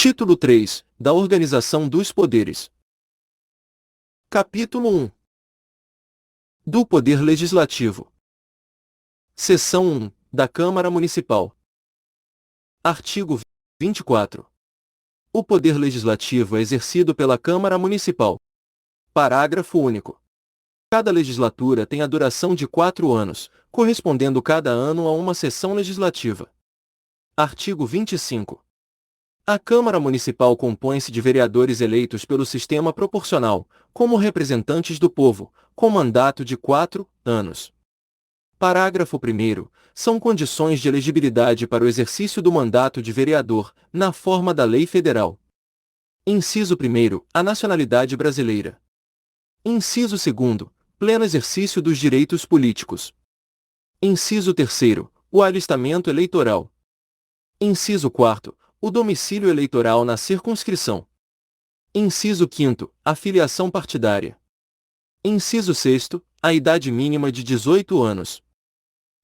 Título 3, da Organização dos Poderes. Capítulo 1. Do Poder Legislativo. Seção 1, da Câmara Municipal. Artigo 24. O Poder Legislativo é exercido pela Câmara Municipal. Parágrafo único. Cada legislatura tem a duração de 4 anos, correspondendo cada ano a uma sessão legislativa. Artigo 25. A Câmara Municipal compõe-se de vereadores eleitos pelo sistema proporcional, como representantes do povo, com mandato de 4 anos. Parágrafo 1º. São condições de elegibilidade para o exercício do mandato de vereador, na forma da lei federal. Inciso 1º. A nacionalidade brasileira. Inciso 2º. Pleno exercício dos direitos políticos. Inciso 3º. O alistamento eleitoral. Inciso 4º. O domicílio eleitoral na circunscrição. Inciso 5º. A filiação partidária. Inciso 6º. A idade mínima de 18 anos.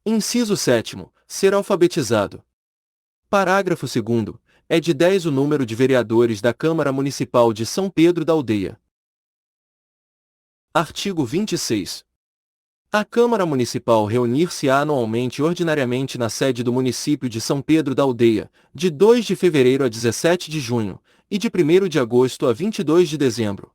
Inciso 7º. Ser alfabetizado. Parágrafo 2º. É de 10 o número de vereadores da Câmara Municipal de São Pedro da Aldeia. Artigo 26. A Câmara Municipal reunir-se-á anualmente ordinariamente na sede do município de São Pedro da Aldeia, de 2 de fevereiro a 17 de junho, e de 1º de agosto a 22 de dezembro.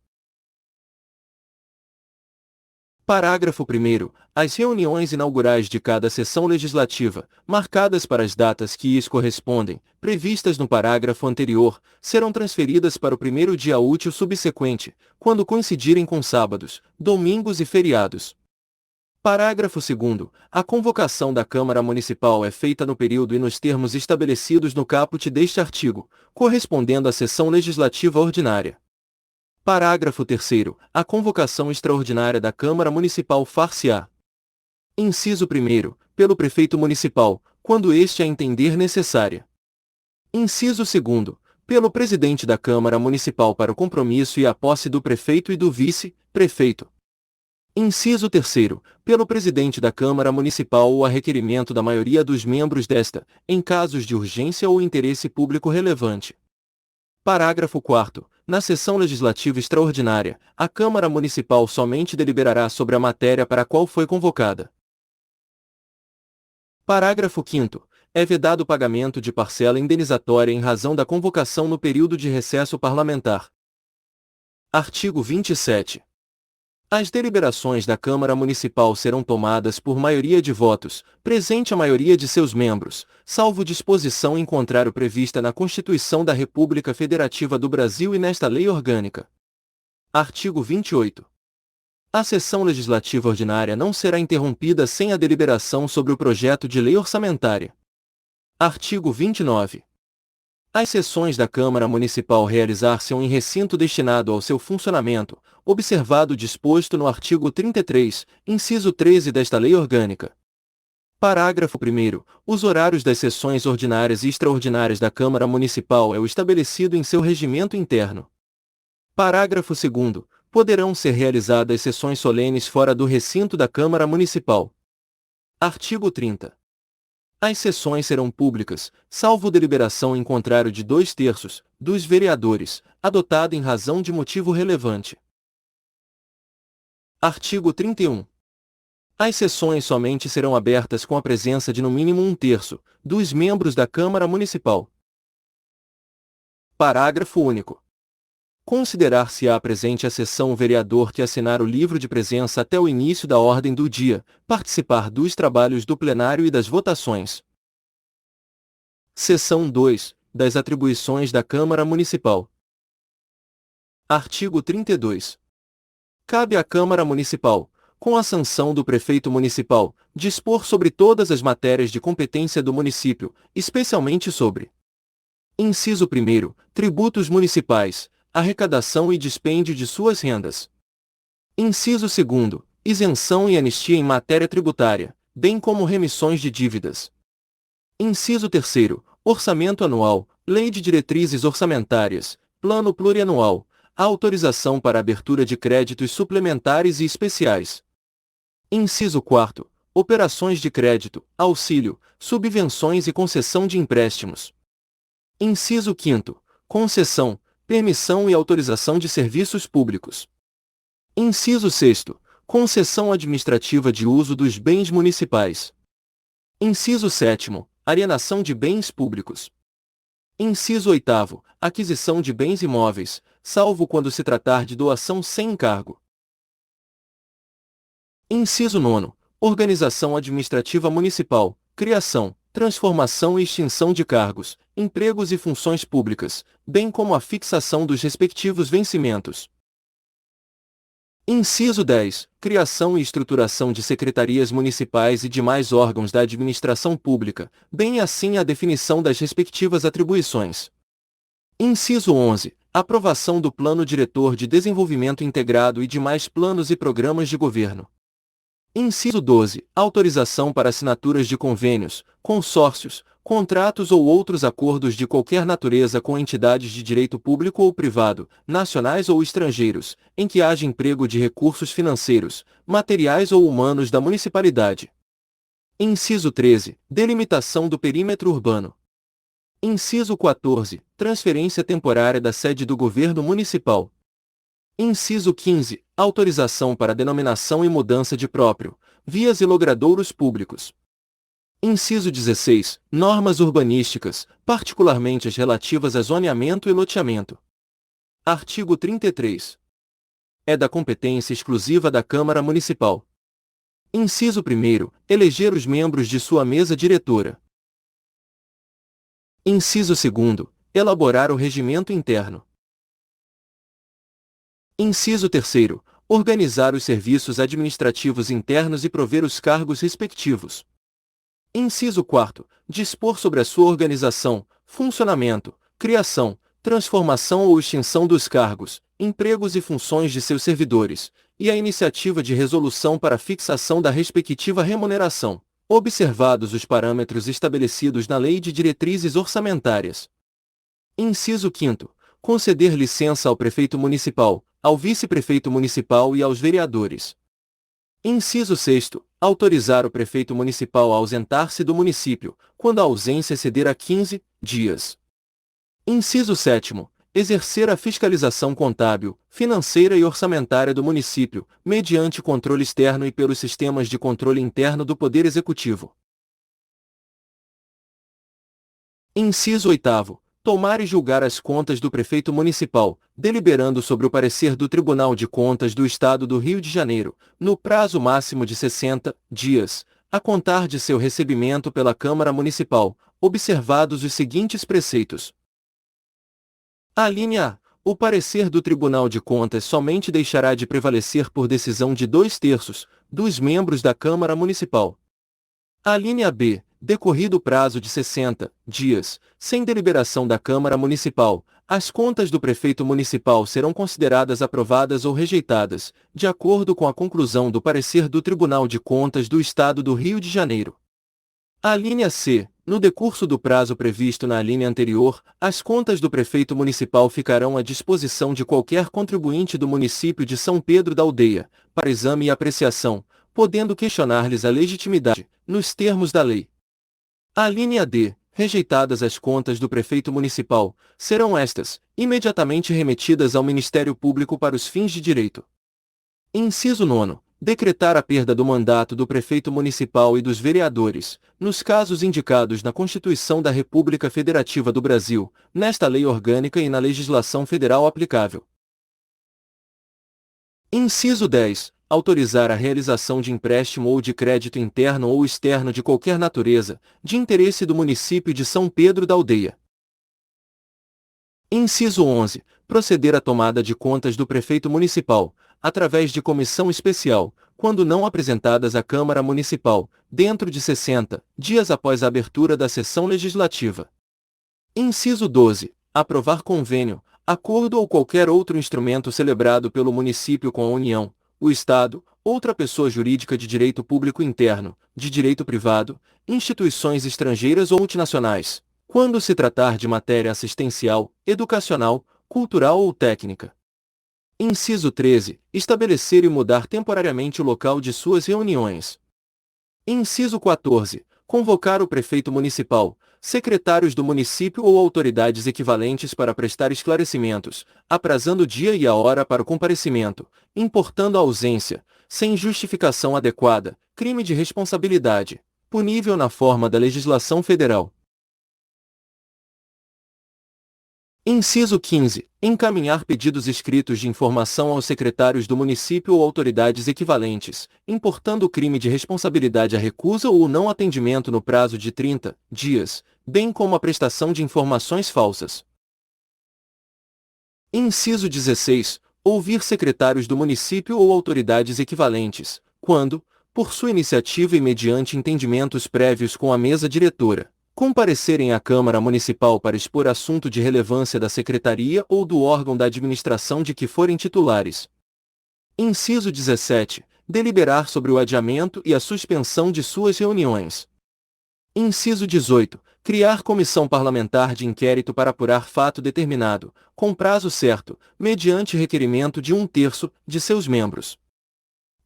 Parágrafo 1º. As reuniões inaugurais de cada sessão legislativa, marcadas para as datas que lhes correspondem, previstas no parágrafo anterior, serão transferidas para o primeiro dia útil subsequente, quando coincidirem com sábados, domingos e feriados. Parágrafo 2º. A convocação da Câmara Municipal é feita no período e nos termos estabelecidos no caput deste artigo, correspondendo à sessão legislativa ordinária. Parágrafo 3º. A convocação extraordinária da Câmara Municipal far-se-á. Inciso 1º. Pelo prefeito municipal, quando este a entender necessária. Inciso 2º. Pelo presidente da Câmara Municipal para o compromisso e a posse do prefeito e do vice-prefeito. Inciso 3º. Pelo presidente da Câmara Municipal ou a requerimento da maioria dos membros desta, em casos de urgência ou interesse público relevante. Parágrafo 4º. Na sessão legislativa extraordinária, a Câmara Municipal somente deliberará sobre a matéria para a qual foi convocada. Parágrafo 5º. É vedado o pagamento de parcela indenizatória em razão da convocação no período de recesso parlamentar. Artigo 27. As deliberações da Câmara Municipal serão tomadas por maioria de votos, presente a maioria de seus membros, salvo disposição em contrário prevista na Constituição da República Federativa do Brasil e nesta Lei Orgânica. Artigo 28. A sessão legislativa ordinária não será interrompida sem a deliberação sobre o projeto de lei orçamentária. Artigo 29. As sessões da Câmara Municipal realizar-se-ão em recinto destinado ao seu funcionamento, observado o disposto no artigo 33, inciso 13 desta Lei Orgânica. Parágrafo 1º. Os horários das sessões ordinárias e extraordinárias da Câmara Municipal é o estabelecido em seu regimento interno. Parágrafo 2º. Poderão ser realizadas sessões solenes fora do recinto da Câmara Municipal. Artigo 30. As sessões serão públicas, salvo deliberação em contrário de 2/3 dos vereadores, adotada em razão de motivo relevante. Artigo 31. As sessões somente serão abertas com a presença de no mínimo 1/3 dos membros da Câmara Municipal. Parágrafo único. Considerar-se-á presente à sessão o vereador que assinar o livro de presença até o início da ordem do dia, participar dos trabalhos do plenário e das votações. Seção 2, das atribuições da Câmara Municipal. Artigo 32. Cabe à Câmara Municipal, com a sanção do prefeito municipal, dispor sobre todas as matérias de competência do município, especialmente sobre: inciso 1º, tributos municipais, arrecadação e dispêndio de suas rendas. Inciso 2º, isenção e anistia em matéria tributária, bem como remissões de dívidas. Inciso 3º, orçamento anual, lei de diretrizes orçamentárias, plano plurianual, autorização para abertura de créditos suplementares e especiais. Inciso 4º, operações de crédito, auxílio, subvenções e concessão de empréstimos. Inciso 5º, concessão, permissão e autorização de serviços públicos. Inciso 6º, concessão administrativa de uso dos bens municipais. Inciso 7º, alienação de bens públicos. Inciso 8º, aquisição de bens imóveis, salvo quando se tratar de doação sem encargo. Inciso 9º, organização administrativa municipal, criação, transformação e extinção de cargos, empregos e funções públicas, bem como a fixação dos respectivos vencimentos. Inciso 10. Criação e estruturação de secretarias municipais e demais órgãos da administração pública, bem assim a definição das respectivas atribuições. Inciso 11. Aprovação do Plano Diretor de Desenvolvimento Integrado e demais planos e programas de governo. Inciso 12. Autorização para assinaturas de convênios, consórcios, contratos ou outros acordos de qualquer natureza com entidades de direito público ou privado, nacionais ou estrangeiros, em que haja emprego de recursos financeiros, materiais ou humanos da municipalidade. Inciso 13. Delimitação do perímetro urbano. Inciso 14. Transferência temporária da sede do governo municipal. Inciso 15. Autorização para denominação e mudança de próprio, vias e logradouros públicos. Inciso 16. Normas urbanísticas, particularmente as relativas a zoneamento e loteamento. Artigo 33. É da competência exclusiva da Câmara Municipal. Inciso 1. Eleger os membros de sua mesa diretora. Inciso 2. Elaborar o regimento interno. Inciso 3. Organizar os serviços administrativos internos e prover os cargos respectivos. Inciso 4. Dispor sobre a sua organização, funcionamento, criação, transformação ou extinção dos cargos, empregos e funções de seus servidores, e a iniciativa de resolução para fixação da respectiva remuneração, observados os parâmetros estabelecidos na Lei de Diretrizes Orçamentárias. Inciso 5. Conceder licença ao prefeito municipal, ao vice-prefeito municipal e aos vereadores. Inciso 6. Autorizar o prefeito municipal a ausentar-se do município, quando a ausência exceder a 15 dias. Inciso 7. Exercer a fiscalização contábil, financeira e orçamentária do município, mediante controle externo e pelos sistemas de controle interno do Poder Executivo. Inciso 8. Tomar e julgar as contas do prefeito municipal, deliberando sobre o parecer do Tribunal de Contas do Estado do Rio de Janeiro, no prazo máximo de 60 dias, a contar de seu recebimento pela Câmara Municipal, observados os seguintes preceitos. Alínea A. O parecer do Tribunal de Contas somente deixará de prevalecer por decisão de 2/3 dos membros da Câmara Municipal. Alínea B. Decorrido o prazo de 60 dias, sem deliberação da Câmara Municipal, as contas do prefeito municipal serão consideradas aprovadas ou rejeitadas, de acordo com a conclusão do parecer do Tribunal de Contas do Estado do Rio de Janeiro. Alínea C. No decurso do prazo previsto na alínea anterior, as contas do prefeito municipal ficarão à disposição de qualquer contribuinte do município de São Pedro da Aldeia, para exame e apreciação, podendo questionar-lhes a legitimidade, nos termos da lei. Alínea D. Rejeitadas as contas do prefeito municipal, serão estas, imediatamente remetidas ao Ministério Público para os fins de direito. Inciso 9. Decretar a perda do mandato do prefeito municipal e dos vereadores, nos casos indicados na Constituição da República Federativa do Brasil, nesta lei orgânica e na legislação federal aplicável. Inciso 10. Autorizar a realização de empréstimo ou de crédito interno ou externo de qualquer natureza, de interesse do município de São Pedro da Aldeia. Inciso 11. Proceder à tomada de contas do prefeito municipal, através de comissão especial, quando não apresentadas à Câmara Municipal, dentro de 60 dias após a abertura da sessão legislativa. Inciso 12. Aprovar convênio, acordo ou qualquer outro instrumento celebrado pelo município com a União, o Estado, outra pessoa jurídica de direito público interno, de direito privado, instituições estrangeiras ou multinacionais, quando se tratar de matéria assistencial, educacional, cultural ou técnica. Inciso 13. Estabelecer e mudar temporariamente o local de suas reuniões. Inciso 14. Convocar o prefeito municipal, secretários do município ou autoridades equivalentes para prestar esclarecimentos, aprazando o dia e a hora para o comparecimento, importando a ausência, sem justificação adequada, crime de responsabilidade, punível na forma da legislação federal. Inciso 15. Encaminhar pedidos escritos de informação aos secretários do município ou autoridades equivalentes, importando o crime de responsabilidade a recusa ou não atendimento no prazo de 30 dias, bem como a prestação de informações falsas. Inciso 16. Ouvir secretários do município ou autoridades equivalentes, quando, por sua iniciativa e mediante entendimentos prévios com a mesa diretora, comparecerem à Câmara Municipal para expor assunto de relevância da Secretaria ou do órgão da administração de que forem titulares. Inciso 17. Deliberar sobre o adiamento e a suspensão de suas reuniões. Inciso 18. Criar comissão parlamentar de inquérito para apurar fato determinado, com prazo certo, mediante requerimento de 1/3 de seus membros.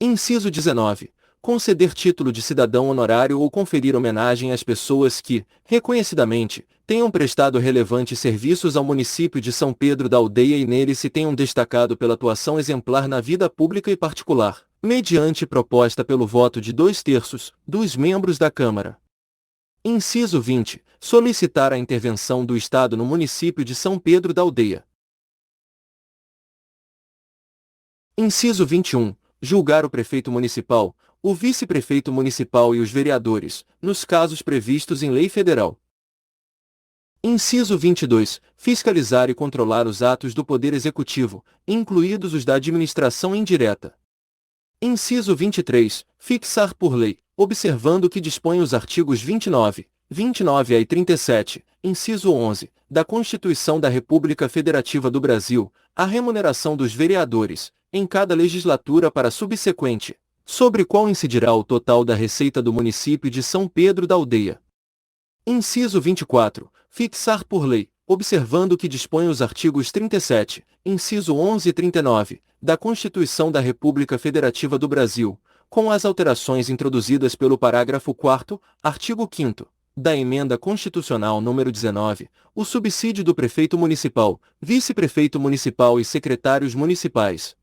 Inciso 19. Conceder título de cidadão honorário ou conferir homenagem às pessoas que, reconhecidamente, tenham prestado relevantes serviços ao município de São Pedro da Aldeia e nele se tenham destacado pela atuação exemplar na vida pública e particular, mediante proposta pelo voto de 2/3 dos membros da Câmara. Inciso 20. Solicitar a intervenção do Estado no município de São Pedro da Aldeia. Inciso 21. Julgar o prefeito municipal, o vice-prefeito municipal e os vereadores, nos casos previstos em lei federal. Inciso 22. Fiscalizar e controlar os atos do Poder Executivo, incluídos os da administração indireta. Inciso 23. Fixar por lei, observando o que dispõem os artigos 29, 29A e 37, inciso 11, da Constituição da República Federativa do Brasil, a remuneração dos vereadores, em cada legislatura para a subsequente, sobre qual incidirá o total da receita do município de São Pedro da Aldeia. Inciso 24. Fixar por lei, observando o que dispõem os artigos 37, inciso 11 e 39, da Constituição da República Federativa do Brasil, com as alterações introduzidas pelo parágrafo 4º, artigo 5º, da Emenda Constitucional nº 19, o subsídio do prefeito municipal, vice-prefeito municipal e secretários municipais.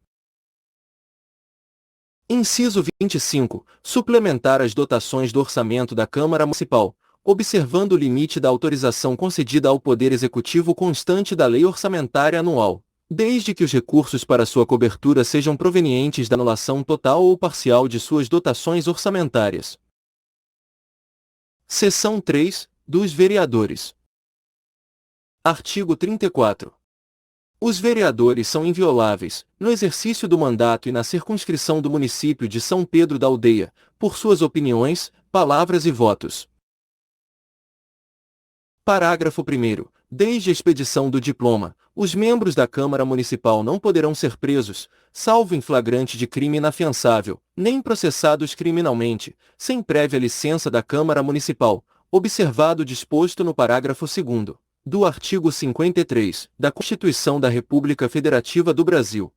Inciso 25. Suplementar as dotações do orçamento da Câmara Municipal, observando o limite da autorização concedida ao Poder Executivo constante da Lei Orçamentária Anual, desde que os recursos para sua cobertura sejam provenientes da anulação total ou parcial de suas dotações orçamentárias. Seção 3. Dos vereadores. Artigo 34. Os vereadores são invioláveis, no exercício do mandato e na circunscrição do município de São Pedro da Aldeia, por suas opiniões, palavras e votos. Parágrafo 1º. Desde a expedição do diploma, os membros da Câmara Municipal não poderão ser presos, salvo em flagrante de crime inafiançável, nem processados criminalmente, sem prévia licença da Câmara Municipal, observado o disposto no parágrafo 2º. Do artigo 53, da Constituição da República Federativa do Brasil.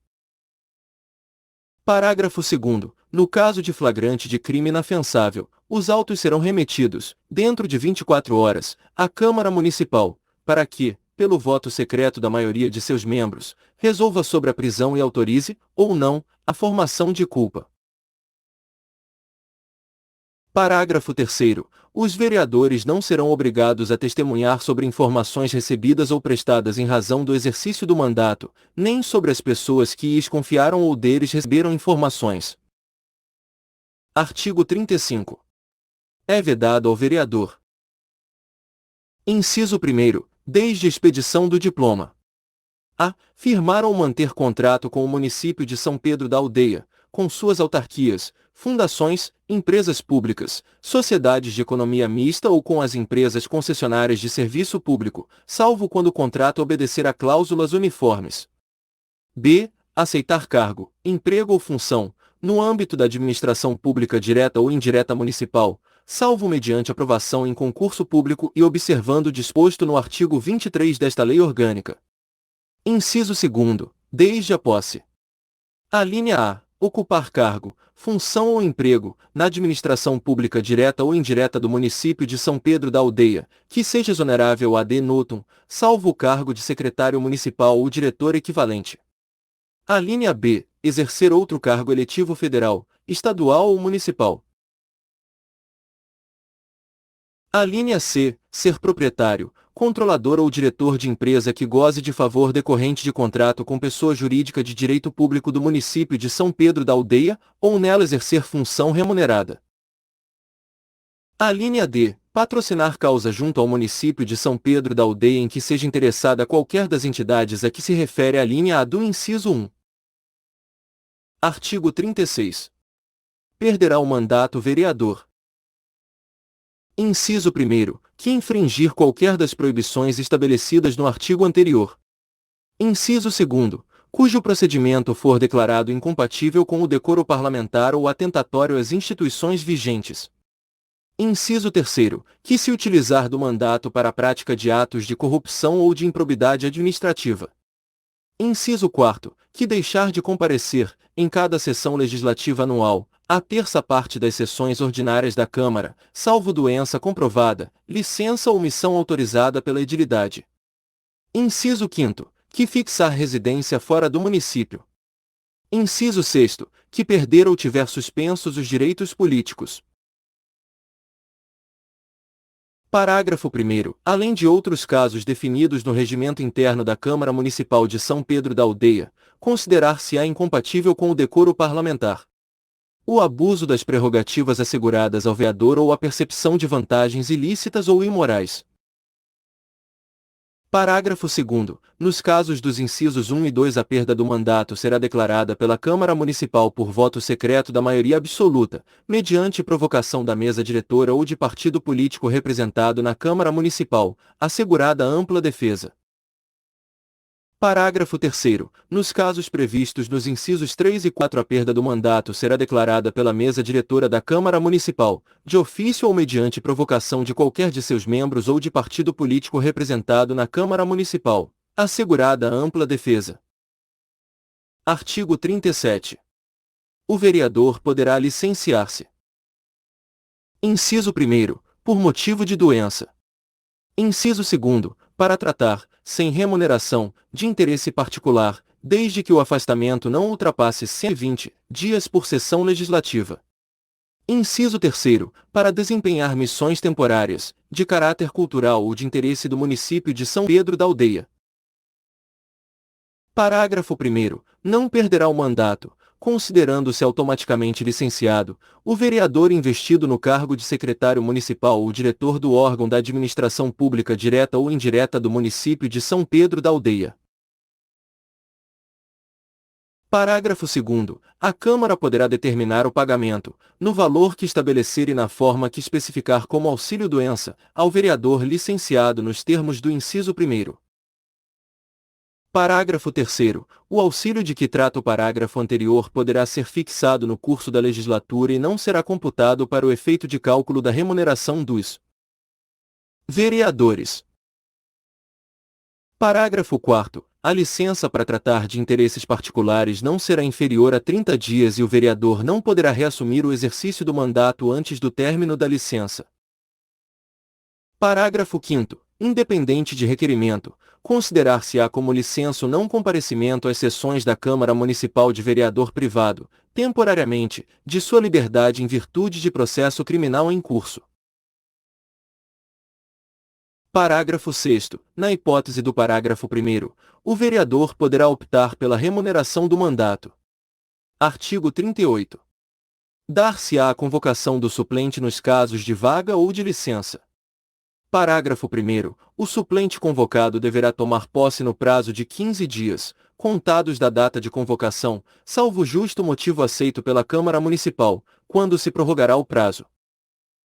Parágrafo 2º. No caso de flagrante de crime inafiançável, os autos serão remetidos, dentro de 24 horas, à Câmara Municipal, para que, pelo voto secreto da maioria de seus membros, resolva sobre a prisão e autorize, ou não, a formação de culpa. Parágrafo 3º. Os vereadores não serão obrigados a testemunhar sobre informações recebidas ou prestadas em razão do exercício do mandato, nem sobre as pessoas que lhes confiaram ou deles receberam informações. Artigo 35. É vedado ao vereador. Inciso 1º. Desde a expedição do diploma. A. Firmar ou manter contrato com o município de São Pedro da Aldeia, com suas autarquias, fundações, empresas públicas, sociedades de economia mista ou com as empresas concessionárias de serviço público, salvo quando o contrato obedecer a cláusulas uniformes. B. Aceitar cargo, emprego ou função, no âmbito da administração pública direta ou indireta municipal, salvo mediante aprovação em concurso público e observando o disposto no artigo 23 desta Lei Orgânica. Inciso 2º. Desde a posse. A linha A. ocupar cargo, função ou emprego, na administração pública direta ou indireta do município de São Pedro da Aldeia, que seja exonerável ad notum, salvo o cargo de secretário municipal ou diretor equivalente. A linha B, exercer outro cargo eletivo federal, estadual ou municipal. A linha C, ser proprietário, controlador ou diretor de empresa que goze de favor decorrente de contrato com pessoa jurídica de direito público do município de São Pedro da Aldeia, ou nela exercer função remunerada. A linha D, patrocinar causa junto ao município de São Pedro da Aldeia em que seja interessada qualquer das entidades a que se refere a linha A do inciso 1. Artigo 36. Perderá o mandato vereador. Inciso 1º, que infringir qualquer das proibições estabelecidas no artigo anterior. Inciso 2º, cujo procedimento for declarado incompatível com o decoro parlamentar ou atentatório às instituições vigentes. Inciso 3º, que se utilizar do mandato para a prática de atos de corrupção ou de improbidade administrativa. Inciso 4º, que deixar de comparecer, em cada sessão legislativa anual, a terça parte das sessões ordinárias da Câmara, salvo doença comprovada, licença ou missão autorizada pela edilidade. Inciso 5º, que fixar residência fora do município. Inciso 6º, que perder ou tiver suspensos os direitos políticos. Parágrafo 1º. Além de outros casos definidos no regimento interno da Câmara Municipal de São Pedro da Aldeia, considerar-se-á incompatível com o decoro parlamentar o abuso das prerrogativas asseguradas ao vereador ou a percepção de vantagens ilícitas ou imorais. Parágrafo 2º. Nos casos dos incisos 1 e 2, a perda do mandato será declarada pela Câmara Municipal por voto secreto da maioria absoluta, mediante provocação da mesa diretora ou de partido político representado na Câmara Municipal, assegurada ampla defesa. Parágrafo 3º. Nos casos previstos nos incisos 3 e 4, a perda do mandato será declarada pela mesa diretora da Câmara Municipal, de ofício ou mediante provocação de qualquer de seus membros ou de partido político representado na Câmara Municipal, assegurada ampla defesa. Artigo 37. O vereador poderá licenciar-se. Inciso 1º, por motivo de doença. Inciso 2º, para tratar, sem remuneração, de interesse particular, desde que o afastamento não ultrapasse 120 dias por sessão legislativa. Inciso 3º, para desempenhar missões temporárias, de caráter cultural ou de interesse do município de São Pedro da Aldeia. Parágrafo 1º. Não perderá o mandato, considerando-se automaticamente licenciado, o vereador investido no cargo de secretário municipal ou diretor do órgão da administração pública direta ou indireta do município de São Pedro da Aldeia. Parágrafo 2º. A Câmara poderá determinar o pagamento, no valor que estabelecer e na forma que especificar como auxílio-doença, ao vereador licenciado nos termos do inciso 1º. Parágrafo 3º. O auxílio de que trata o parágrafo anterior poderá ser fixado no curso da legislatura e não será computado para o efeito de cálculo da remuneração dos vereadores. Parágrafo 4º. A licença para tratar de interesses particulares não será inferior a 30 dias e o vereador não poderá reassumir o exercício do mandato antes do término da licença. Parágrafo 5º. Independente de requerimento, considerar-se-á como licença o não comparecimento às sessões da Câmara Municipal de vereador privado, temporariamente, de sua liberdade em virtude de processo criminal em curso. Parágrafo 6º. Na hipótese do parágrafo 1º, o vereador poderá optar pela remuneração do mandato. Artigo 38. Dar-se-á a convocação do suplente nos casos de vaga ou de licença. Parágrafo 1º. O suplente convocado deverá tomar posse no prazo de 15 dias, contados da data de convocação, salvo justo motivo aceito pela Câmara Municipal, quando se prorrogará o prazo.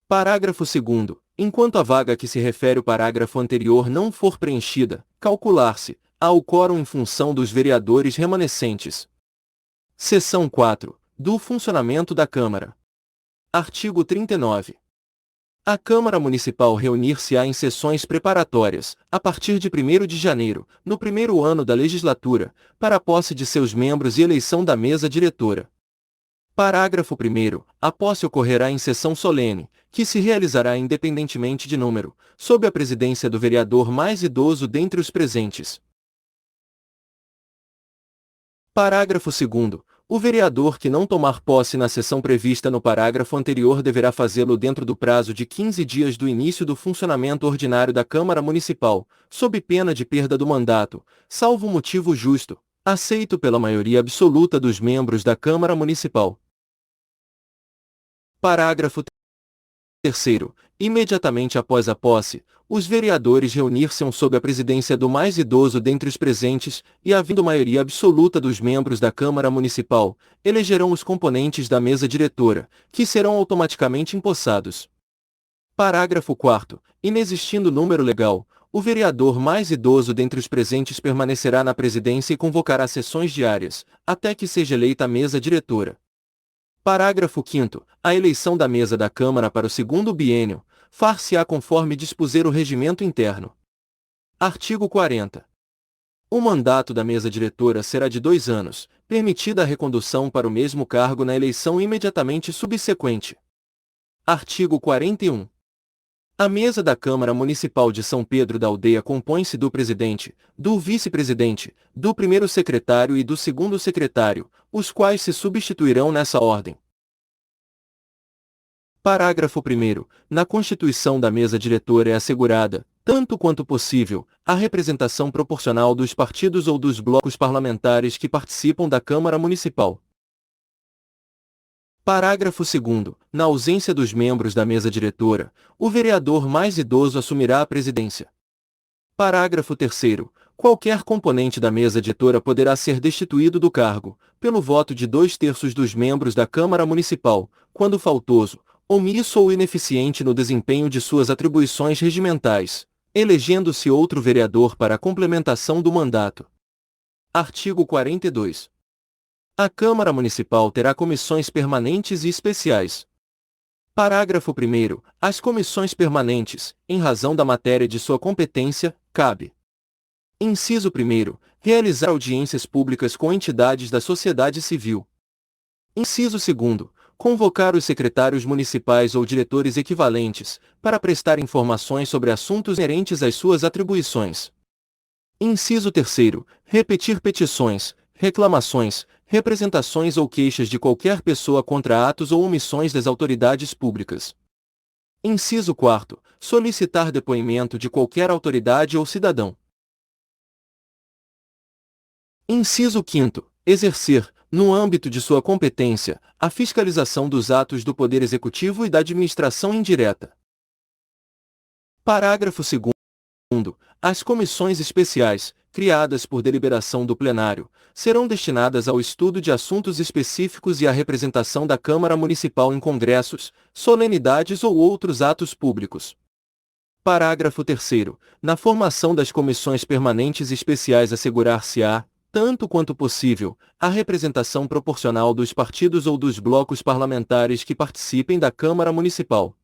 Parágrafo 2º. Enquanto a vaga a que se refere o parágrafo anterior não for preenchida, calcular-se-á o quórum em função dos vereadores remanescentes. Seção 4. Do funcionamento da Câmara. Artigo 39. A Câmara Municipal reunir-se-á em sessões preparatórias, a partir de 1º de janeiro, no primeiro ano da legislatura, para a posse de seus membros e eleição da mesa diretora. Parágrafo 1º. A posse ocorrerá em sessão solene, que se realizará independentemente de número, sob a presidência do vereador mais idoso dentre os presentes. Parágrafo 2º. O vereador que não tomar posse na sessão prevista no parágrafo anterior deverá fazê-lo dentro do prazo de 15 dias do início do funcionamento ordinário da Câmara Municipal, sob pena de perda do mandato, salvo motivo justo, aceito pela maioria absoluta dos membros da Câmara Municipal. Parágrafo 3º. Imediatamente após a posse, os vereadores reunir-se-ão sob a presidência do mais idoso dentre os presentes, e havendo maioria absoluta dos membros da Câmara Municipal, elegerão os componentes da mesa diretora, que serão automaticamente empossados. Parágrafo 4º. Inexistindo número legal, o vereador mais idoso dentre os presentes permanecerá na presidência e convocará sessões diárias, até que seja eleita a mesa diretora. Parágrafo 5º. A eleição da mesa da Câmara para o segundo biênio, far-se-á conforme dispuser o regimento interno. Artigo 40. O mandato da mesa diretora será de 2 anos, permitida a recondução para o mesmo cargo na eleição imediatamente subsequente. Artigo 41. A mesa da Câmara Municipal de São Pedro da Aldeia compõe-se do presidente, do vice-presidente, do primeiro secretário e do segundo secretário, os quais se substituirão nessa ordem. Parágrafo 1º. Na constituição da mesa diretora é assegurada, tanto quanto possível, a representação proporcional dos partidos ou dos blocos parlamentares que participam da Câmara Municipal. Parágrafo 2º. Na ausência dos membros da mesa diretora, o vereador mais idoso assumirá a presidência. Parágrafo 3º. Qualquer componente da mesa diretora poderá ser destituído do cargo, pelo voto de 2/3 dos membros da Câmara Municipal, quando faltoso, omisso ou ineficiente no desempenho de suas atribuições regimentais, elegendo-se outro vereador para a complementação do mandato. Artigo 42. A Câmara Municipal terá comissões permanentes e especiais. Parágrafo 1º. As comissões permanentes, em razão da matéria de sua competência, cabe: Inciso 1º. Realizar audiências públicas com entidades da sociedade civil. Inciso 2º. Convocar os secretários municipais ou diretores equivalentes, para prestar informações sobre assuntos inerentes às suas atribuições. Inciso 3º. Repetir petições, reclamações, representações ou queixas de qualquer pessoa contra atos ou omissões das autoridades públicas. Inciso 4º. Solicitar depoimento de qualquer autoridade ou cidadão. Inciso 5º. Exercer, no âmbito de sua competência, a fiscalização dos atos do Poder Executivo e da administração indireta. Parágrafo 2º. As comissões especiais, criadas por deliberação do plenário, serão destinadas ao estudo de assuntos específicos e à representação da Câmara Municipal em congressos, solenidades ou outros atos públicos. Parágrafo 3º. Na formação das comissões permanentes especiais assegurar-se-á, tanto quanto possível, a representação proporcional dos partidos ou dos blocos parlamentares que participem da Câmara Municipal.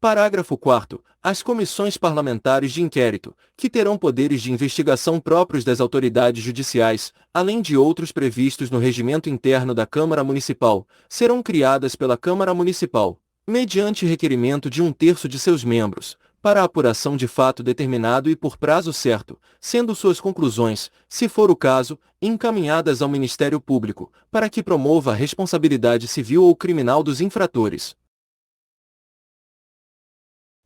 Parágrafo 4º. As comissões parlamentares de inquérito, que terão poderes de investigação próprios das autoridades judiciais, além de outros previstos no regimento interno da Câmara Municipal, serão criadas pela Câmara Municipal, mediante requerimento de 1/3 de seus membros, para a apuração de fato determinado e por prazo certo, sendo suas conclusões, se for o caso, encaminhadas ao Ministério Público, para que promova a responsabilidade civil ou criminal dos infratores.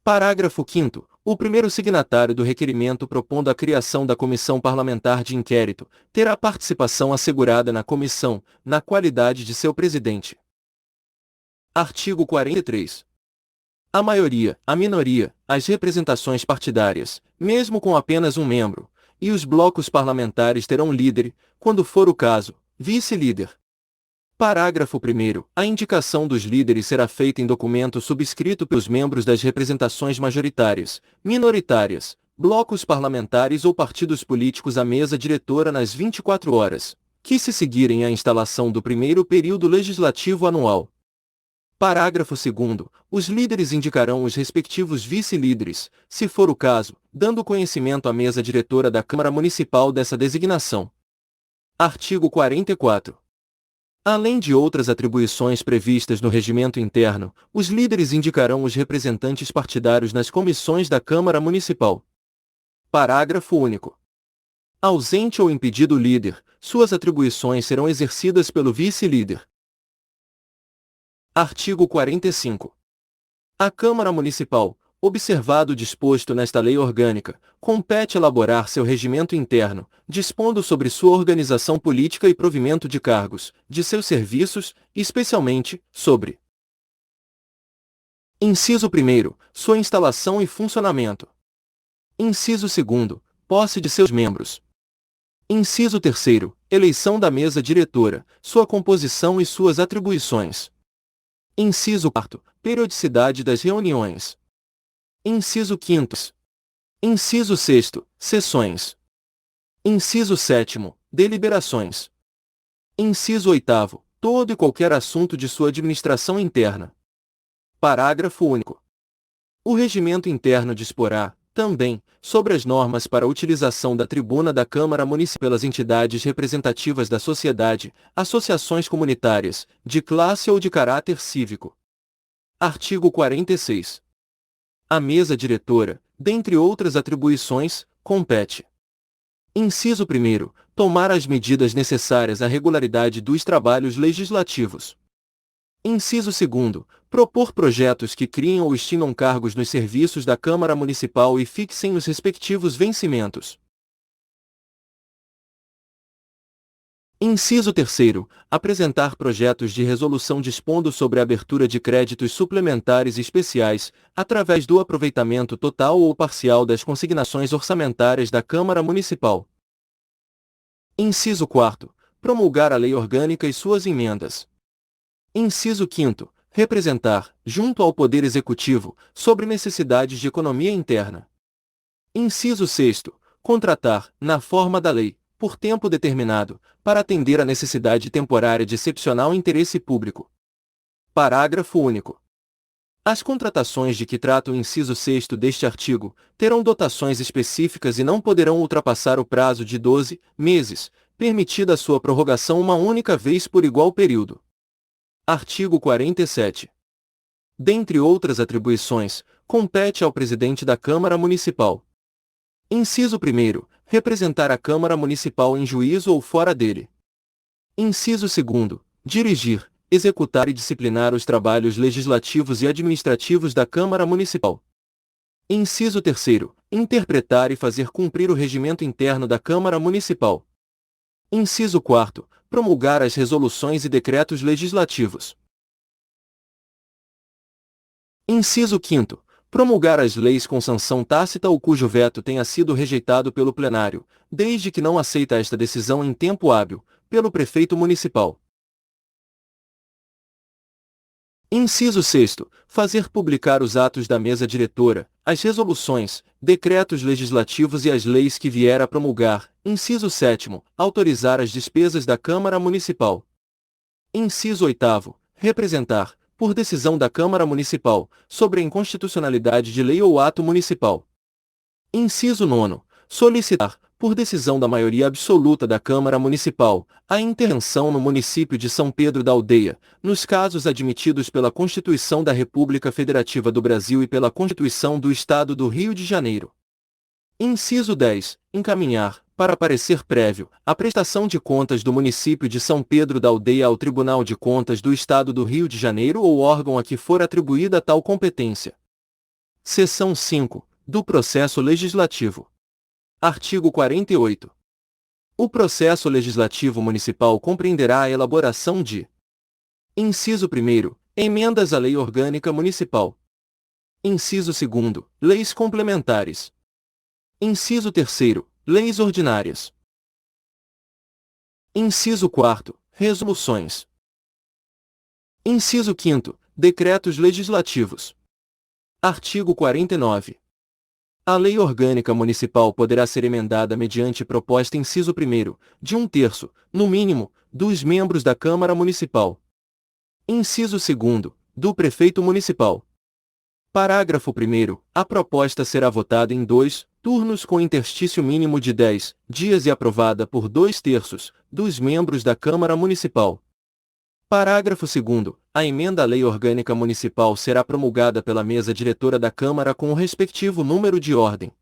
Parágrafo 5º. O primeiro signatário do requerimento propondo a criação da comissão parlamentar de inquérito, terá participação assegurada na comissão, na qualidade de seu presidente. Artigo 43. A maioria, a minoria, as representações partidárias, mesmo com apenas um membro, e os blocos parlamentares terão líder, quando for o caso, vice-líder. Parágrafo 1º. A indicação dos líderes será feita em documento subscrito pelos membros das representações majoritárias, minoritárias, blocos parlamentares ou partidos políticos à mesa diretora nas 24 horas, que se seguirem à instalação do primeiro período legislativo anual. Parágrafo 2º. Os líderes indicarão os respectivos vice-líderes, se for o caso, dando conhecimento à mesa diretora da Câmara Municipal dessa designação. Artigo 44. Além de outras atribuições previstas no regimento interno, os líderes indicarão os representantes partidários nas comissões da Câmara Municipal. Parágrafo único. Ausente ou impedido o líder, suas atribuições serão exercidas pelo vice-líder. Artigo 45. À Câmara Municipal, observado o disposto nesta lei orgânica, compete elaborar seu regimento interno, dispondo sobre sua organização política e provimento de cargos, de seus serviços, especialmente, sobre: Inciso 1º, sua instalação e funcionamento. Inciso 2º, posse de seus membros. Inciso 3º, eleição da mesa diretora, sua composição e suas atribuições. Inciso 4º, periodicidade das reuniões. Inciso 5º. Inciso 6º, sessões. Inciso 7º, deliberações. Inciso 8º, todo e qualquer assunto de sua administração interna. Parágrafo único. O regimento interno disporá, também, sobre as normas para a utilização da tribuna da Câmara Municipal pelas entidades representativas da sociedade, associações comunitárias, de classe ou de caráter cívico. Artigo 46. A mesa diretora, dentre outras atribuições, compete: Inciso 1º, tomar as medidas necessárias à regularidade dos trabalhos legislativos. Inciso 2º, propor projetos que criem ou extinam cargos nos serviços da Câmara Municipal e fixem os respectivos vencimentos. Inciso 3º, apresentar projetos de resolução dispondo sobre a abertura de créditos suplementares especiais, através do aproveitamento total ou parcial das consignações orçamentárias da Câmara Municipal. Inciso 4º, promulgar a lei orgânica e suas emendas. Inciso 5º, representar, junto ao Poder Executivo, sobre necessidades de economia interna. Inciso 6º, contratar, na forma da lei, por tempo determinado, para atender à necessidade temporária de excepcional interesse público. Parágrafo único. As contratações de que trata o inciso 6º deste artigo, terão dotações específicas e não poderão ultrapassar o prazo de 12 meses, permitida a sua prorrogação uma única vez por igual período. Artigo 47. Dentre outras atribuições, compete ao presidente da Câmara Municipal: Inciso 1º, representar a Câmara Municipal em juízo ou fora dele. Inciso 2º, dirigir, executar e disciplinar os trabalhos legislativos e administrativos da Câmara Municipal. Inciso 3º, interpretar e fazer cumprir o regimento interno da Câmara Municipal. Inciso 4º, promulgar as resoluções e decretos legislativos. Inciso 5º, promulgar as leis com sanção tácita ou cujo veto tenha sido rejeitado pelo plenário, desde que não aceita esta decisão em tempo hábil, pelo prefeito municipal. Inciso 6º, fazer publicar os atos da mesa diretora, as resoluções, decretos legislativos e as leis que vier a promulgar. Inciso 7º, autorizar as despesas da Câmara Municipal. Inciso 8º, representar, por decisão da Câmara Municipal, sobre a inconstitucionalidade de lei ou ato municipal. Inciso 9º, solicitar, por decisão da maioria absoluta da Câmara Municipal, a intervenção no município de São Pedro da Aldeia, nos casos admitidos pela Constituição da República Federativa do Brasil e pela Constituição do Estado do Rio de Janeiro. Inciso 10, encaminhar, para parecer prévio, a prestação de contas do município de São Pedro da Aldeia ao Tribunal de Contas do Estado do Rio de Janeiro ou órgão a que for atribuída tal competência. Seção 5, do Processo Legislativo. Artigo 48. O processo legislativo municipal compreenderá a elaboração de: Inciso 1º, emendas à Lei Orgânica Municipal. Inciso 2º, leis complementares. Inciso 3º, leis ordinárias. Inciso 4º, resoluções. Inciso 5º, decretos legislativos. Artigo 49. A Lei Orgânica Municipal poderá ser emendada mediante proposta inciso 1º, de 1/3, no mínimo, dos membros da Câmara Municipal. Inciso 2º, do Prefeito Municipal. Parágrafo 1º. A proposta será votada em 2 turnos com interstício mínimo de 10 dias e aprovada por 2/3 dos membros da Câmara Municipal. Parágrafo 2º. A emenda à Lei Orgânica Municipal será promulgada pela mesa diretora da Câmara com o respectivo número de ordem.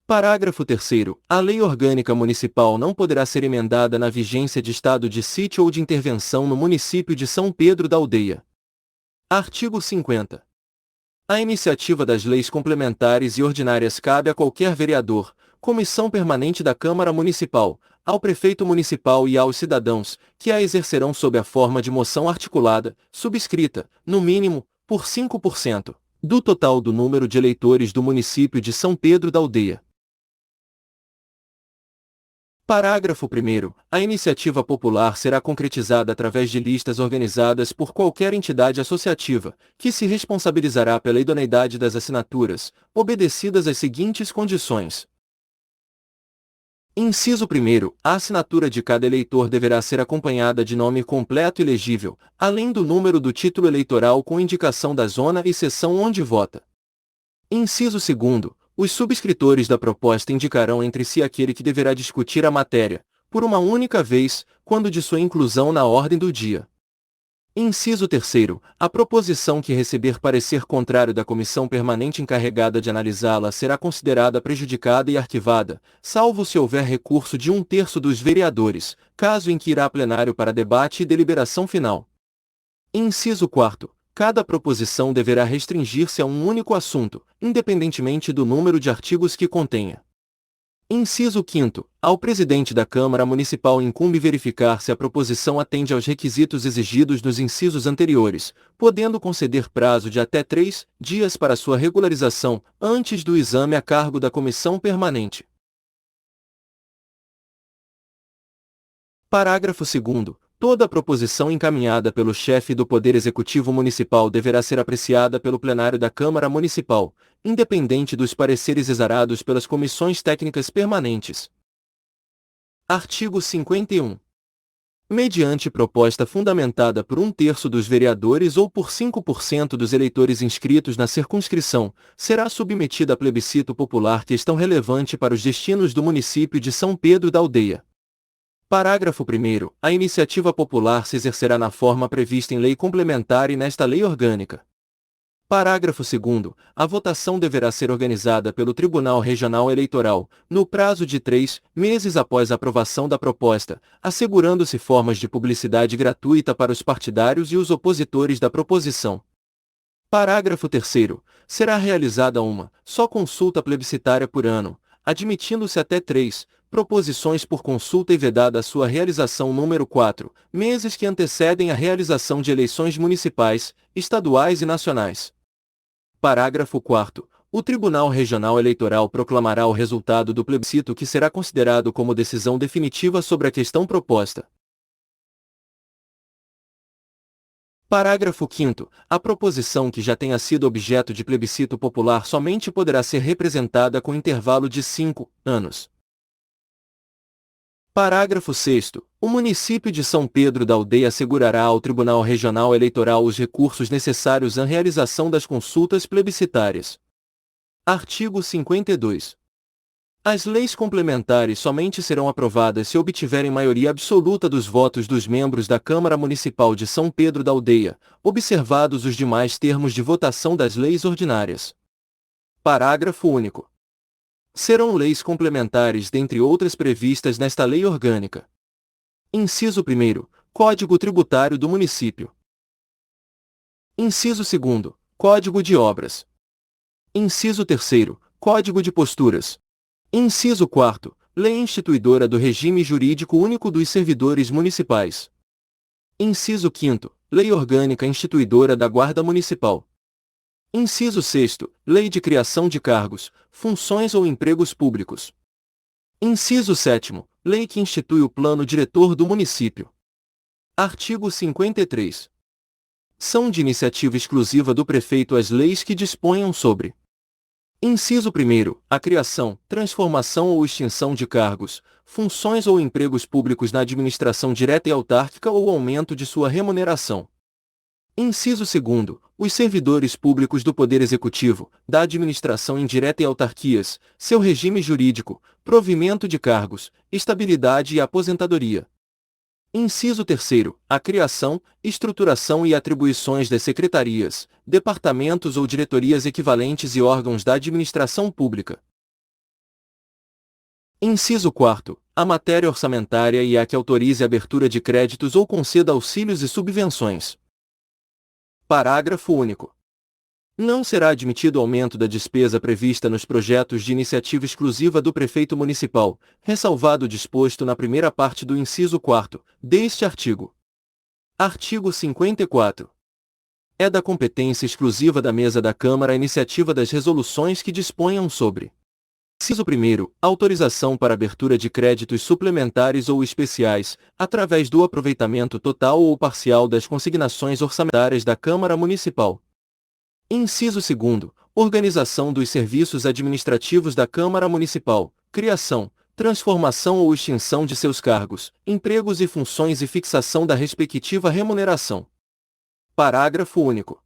Parágrafo 3º. A Lei Orgânica Municipal não poderá ser emendada na vigência de estado de sítio ou de intervenção no município de São Pedro da Aldeia. Artigo 50. A iniciativa das leis complementares e ordinárias cabe a qualquer vereador, comissão permanente da Câmara Municipal, ao prefeito municipal e aos cidadãos, que a exercerão sob a forma de moção articulada, subscrita, no mínimo, por 5% do total do número de eleitores do município de São Pedro da Aldeia. Parágrafo 1º. A iniciativa popular será concretizada através de listas organizadas por qualquer entidade associativa, que se responsabilizará pela idoneidade das assinaturas, obedecidas as seguintes condições. Inciso 1º. A assinatura de cada eleitor deverá ser acompanhada de nome completo e legível, além do número do título eleitoral com indicação da zona e seção onde vota. Inciso 2º. Os subscritores da proposta indicarão entre si aquele que deverá discutir a matéria, por uma única vez, quando de sua inclusão na ordem do dia. Inciso 3º. A proposição que receber parecer contrário da comissão permanente encarregada de analisá-la será considerada prejudicada e arquivada, salvo se houver recurso de 1/3 dos vereadores, caso em que irá a plenário para debate e deliberação final. Inciso 4º. Cada proposição deverá restringir-se a um único assunto, independentemente do número de artigos que contenha. Inciso 5º. Ao presidente da Câmara Municipal incumbe verificar se a proposição atende aos requisitos exigidos nos incisos anteriores, podendo conceder prazo de até 3 dias para sua regularização, antes do exame a cargo da comissão permanente. Parágrafo 2º. Toda proposição encaminhada pelo chefe do Poder Executivo Municipal deverá ser apreciada pelo plenário da Câmara Municipal, independente dos pareceres exarados pelas comissões técnicas permanentes. Artigo 51. Mediante proposta fundamentada por 1/3 dos vereadores ou por 5% dos eleitores inscritos na circunscrição, será submetida a plebiscito popular questão relevante para os destinos do município de São Pedro da Aldeia. Parágrafo 1º. A iniciativa popular se exercerá na forma prevista em lei complementar e nesta lei orgânica. Parágrafo 2º. A votação deverá ser organizada pelo Tribunal Regional Eleitoral, no prazo de 3 meses após a aprovação da proposta, assegurando-se formas de publicidade gratuita para os partidários e os opositores da proposição. Parágrafo 3º. Será realizada uma só consulta plebiscitária por ano, admitindo-se até 3 proposições por consulta e vedada a sua realização número 4 meses que antecedem a realização de eleições municipais, estaduais e nacionais. Parágrafo 4º. O Tribunal Regional Eleitoral proclamará o resultado do plebiscito que será considerado como decisão definitiva sobre a questão proposta. Parágrafo 5º. A proposição que já tenha sido objeto de plebiscito popular somente poderá ser representada com intervalo de 5 anos. Parágrafo 6º. O município de São Pedro da Aldeia assegurará ao Tribunal Regional Eleitoral os recursos necessários à realização das consultas plebiscitárias. Artigo 52. As leis complementares somente serão aprovadas se obtiverem maioria absoluta dos votos dos membros da Câmara Municipal de São Pedro da Aldeia, observados os demais termos de votação das leis ordinárias. Parágrafo único. Serão leis complementares dentre outras previstas nesta lei orgânica. Inciso 1º. Código Tributário do Município. Inciso 2º. Código de Obras. Inciso 3º. Código de Posturas. Inciso 4º. Lei instituidora do regime jurídico único dos servidores municipais. Inciso 5º. Lei orgânica instituidora da Guarda Municipal. Inciso 6º. Lei de criação de cargos, funções ou empregos públicos. Inciso 7º. Lei que institui o plano diretor do município. Artigo 53. São de iniciativa exclusiva do prefeito as leis que disponham sobre: inciso 1º, a criação, transformação ou extinção de cargos, funções ou empregos públicos na administração direta e autárquica ou aumento de sua remuneração. Inciso 2º, os servidores públicos do Poder Executivo, da administração indireta e autarquias, seu regime jurídico, provimento de cargos, estabilidade e aposentadoria. Inciso 3º. A criação, estruturação e atribuições das secretarias, departamentos ou diretorias equivalentes e órgãos da administração pública. Inciso 4º. A matéria orçamentária e a que autorize a abertura de créditos ou conceda auxílios e subvenções. Parágrafo único. Não será admitido aumento da despesa prevista nos projetos de iniciativa exclusiva do prefeito municipal, ressalvado o disposto na primeira parte do inciso 4º deste artigo. Artigo 54. É da competência exclusiva da mesa da Câmara a iniciativa das resoluções que disponham sobre: inciso 1º, autorização para abertura de créditos suplementares ou especiais, através do aproveitamento total ou parcial das consignações orçamentárias da Câmara Municipal. Inciso 2º, organização dos serviços administrativos da Câmara Municipal, criação, transformação ou extinção de seus cargos, empregos e funções e fixação da respectiva remuneração. Parágrafo único.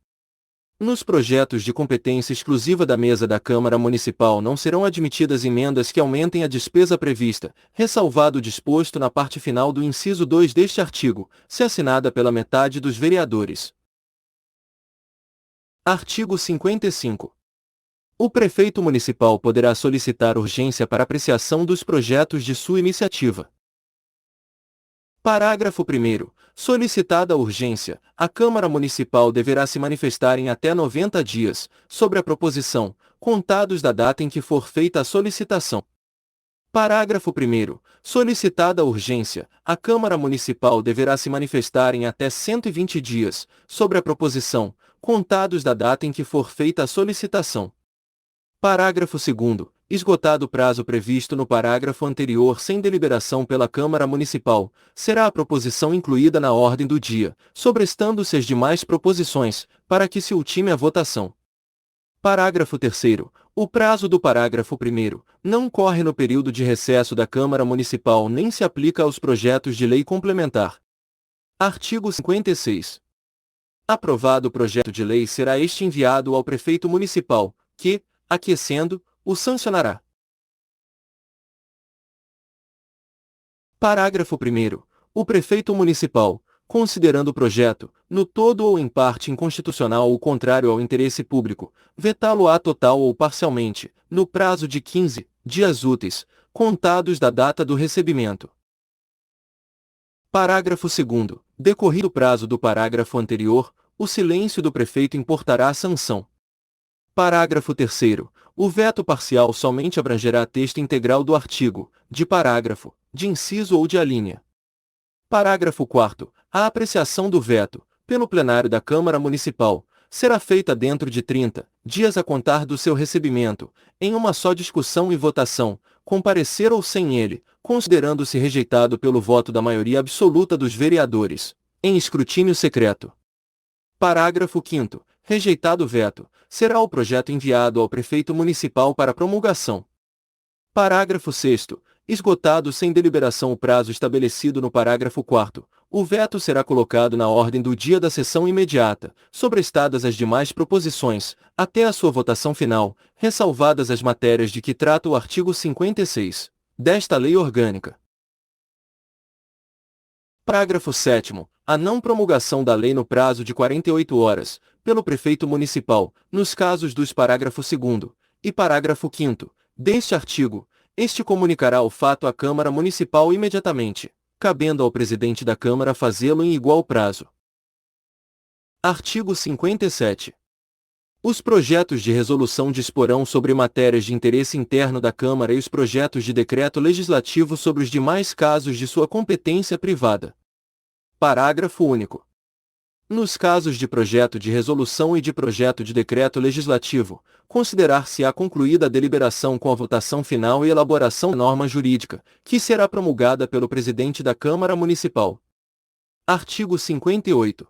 Nos projetos de competência exclusiva da mesa da Câmara Municipal não serão admitidas emendas que aumentem a despesa prevista, ressalvado o disposto na parte final do inciso 2 deste artigo, se assinada pela metade dos vereadores. Artigo 55. O prefeito municipal poderá solicitar urgência para apreciação dos projetos de sua iniciativa. Parágrafo 1º. Solicitada a urgência, a Câmara Municipal deverá se manifestar em até 90 dias, sobre a proposição, contados da data em que for feita a solicitação. Parágrafo 1º. Solicitada a urgência, a Câmara Municipal deverá se manifestar em até 120 dias, sobre a proposição, contados da data em que for feita a solicitação. Parágrafo 2º. Esgotado o prazo previsto no parágrafo anterior sem deliberação pela Câmara Municipal, será a proposição incluída na ordem do dia, sobrestando-se as demais proposições, para que se ultime a votação. Parágrafo 3º. O prazo do parágrafo 1º não corre no período de recesso da Câmara Municipal nem se aplica aos projetos de lei complementar. Artigo 56. Aprovado o projeto de lei, será este enviado ao prefeito municipal, que, aquecendo, o sancionará. Parágrafo 1º. O prefeito municipal, considerando o projeto, no todo ou em parte inconstitucional ou contrário ao interesse público, vetá-lo-á total ou parcialmente, no prazo de 15 dias úteis, contados da data do recebimento. Parágrafo 2º. Decorrido o prazo do parágrafo anterior, o silêncio do prefeito importará a sanção. Parágrafo 3º. O veto parcial somente abrangerá texto integral do artigo, de parágrafo, de inciso ou de alínea. Parágrafo 4º. A apreciação do veto, pelo plenário da Câmara Municipal, será feita dentro de 30 dias a contar do seu recebimento, em uma só discussão e votação, com parecer ou sem ele, considerando-se rejeitado pelo voto da maioria absoluta dos vereadores, em escrutínio secreto. Parágrafo 5º. Rejeitado o veto, será o projeto enviado ao prefeito municipal para promulgação. Parágrafo 6º. Esgotado sem deliberação o prazo estabelecido no parágrafo 4º, o veto será colocado na ordem do dia da sessão imediata, sobrestadas as demais proposições, até a sua votação final, ressalvadas as matérias de que trata o artigo 56 desta lei orgânica. Parágrafo 7º. A não promulgação da lei no prazo de 48 horas, pelo prefeito municipal, nos casos dos parágrafo 2º e parágrafo 5º deste artigo, este comunicará o fato à Câmara Municipal imediatamente, cabendo ao presidente da Câmara fazê-lo em igual prazo. Artigo 57. Os projetos de resolução disporão sobre matérias de interesse interno da Câmara e os projetos de decreto legislativo sobre os demais casos de sua competência privada. Parágrafo único. Nos casos de projeto de resolução e de projeto de decreto legislativo, considerar-se-á concluída a deliberação com a votação final e elaboração da norma jurídica, que será promulgada pelo presidente da Câmara Municipal. Artigo 58.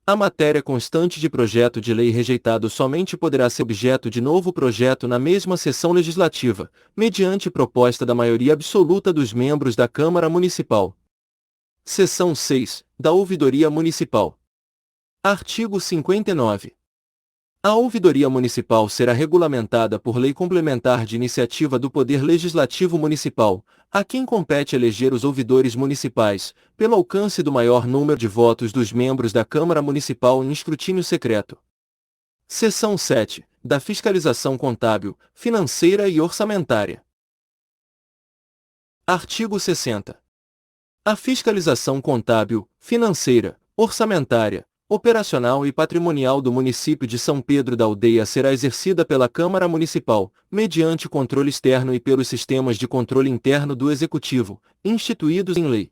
A matéria constante de projeto de lei rejeitado somente poderá ser objeto de novo projeto na mesma sessão legislativa, mediante proposta da maioria absoluta dos membros da Câmara Municipal. Seção 6, da Ouvidoria Municipal. Artigo 59. A ouvidoria municipal será regulamentada por lei complementar de iniciativa do Poder Legislativo Municipal, a quem compete eleger os ouvidores municipais, pelo alcance do maior número de votos dos membros da Câmara Municipal em escrutínio secreto. Seção 7. Da fiscalização contábil, financeira e orçamentária. Artigo 60. A fiscalização contábil, financeira, orçamentária, operacional e patrimonial do município de São Pedro da Aldeia será exercida pela Câmara Municipal, mediante controle externo e pelos sistemas de controle interno do Executivo, instituídos em lei.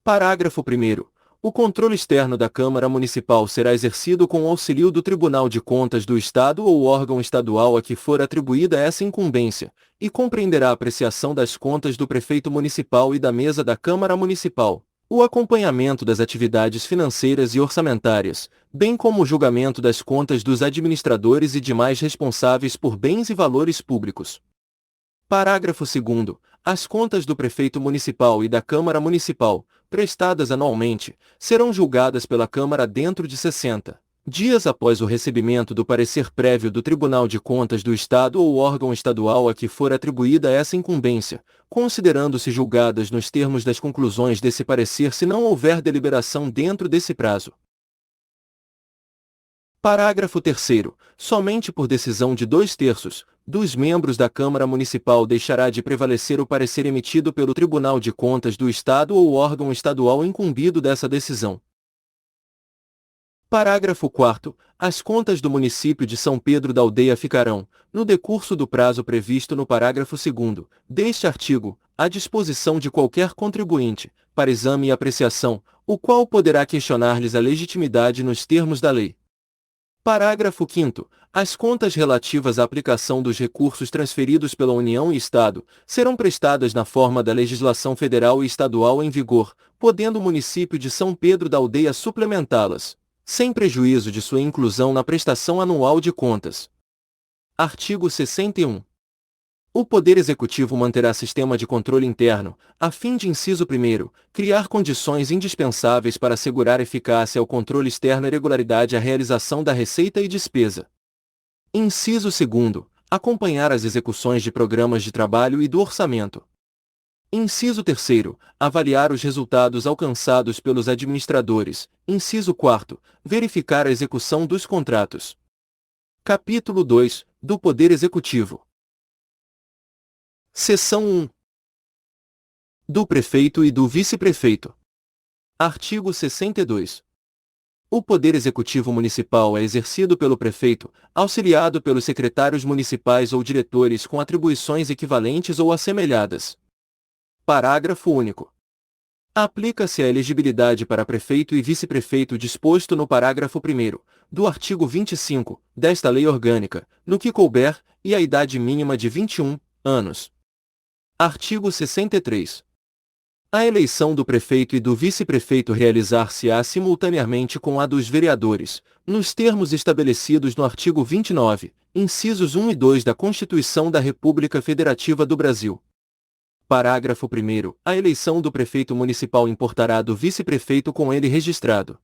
Parágrafo 1º. O controle externo da Câmara Municipal será exercido com o auxílio do Tribunal de Contas do Estado ou órgão estadual a que for atribuída essa incumbência, e compreenderá a apreciação das contas do Prefeito Municipal e da Mesa da Câmara Municipal, o acompanhamento das atividades financeiras e orçamentárias, bem como o julgamento das contas dos administradores e demais responsáveis por bens e valores públicos. Parágrafo 2º. As contas do Prefeito Municipal e da Câmara Municipal, prestadas anualmente, serão julgadas pela Câmara dentro de 60 dias após o recebimento do parecer prévio do Tribunal de Contas do Estado ou órgão estadual a que for atribuída essa incumbência, considerando-se julgadas nos termos das conclusões desse parecer se não houver deliberação dentro desse prazo. Parágrafo 3º. Somente por decisão de 2/3 dos membros da Câmara Municipal deixará de prevalecer o parecer emitido pelo Tribunal de Contas do Estado ou órgão estadual incumbido dessa decisão. Parágrafo 4º. As contas do município de São Pedro da Aldeia ficarão, no decurso do prazo previsto no parágrafo 2º deste artigo, à disposição de qualquer contribuinte, para exame e apreciação, o qual poderá questionar-lhes a legitimidade nos termos da lei. Parágrafo 5º. As contas relativas à aplicação dos recursos transferidos pela União e Estado serão prestadas na forma da legislação federal e estadual em vigor, podendo o município de São Pedro da Aldeia suplementá-las, sem prejuízo de sua inclusão na prestação anual de contas. Artigo 61. O Poder Executivo manterá sistema de controle interno, a fim de, inciso 1º, criar condições indispensáveis para assegurar eficácia ao controle externo e regularidade à realização da receita e despesa. Inciso 2º, acompanhar as execuções de programas de trabalho e do orçamento. Inciso 3º, avaliar os resultados alcançados pelos administradores. Inciso 4º, verificar a execução dos contratos. Capítulo 2, do Poder Executivo. Seção 1. Do Prefeito e do Vice-Prefeito. Artigo 62. O Poder Executivo Municipal é exercido pelo Prefeito, auxiliado pelos secretários municipais ou diretores com atribuições equivalentes ou assemelhadas. Parágrafo único. Aplica-se a elegibilidade para Prefeito e Vice-Prefeito disposto no parágrafo 1º, do artigo 25, desta Lei Orgânica, no que couber, e a idade mínima de 21 anos. Artigo 63. A eleição do prefeito e do vice-prefeito realizar-se-á simultaneamente com a dos vereadores, nos termos estabelecidos no artigo 29, incisos 1 e 2 da Constituição da República Federativa do Brasil. Parágrafo 1º. A eleição do prefeito municipal importará do vice-prefeito com ele registrado.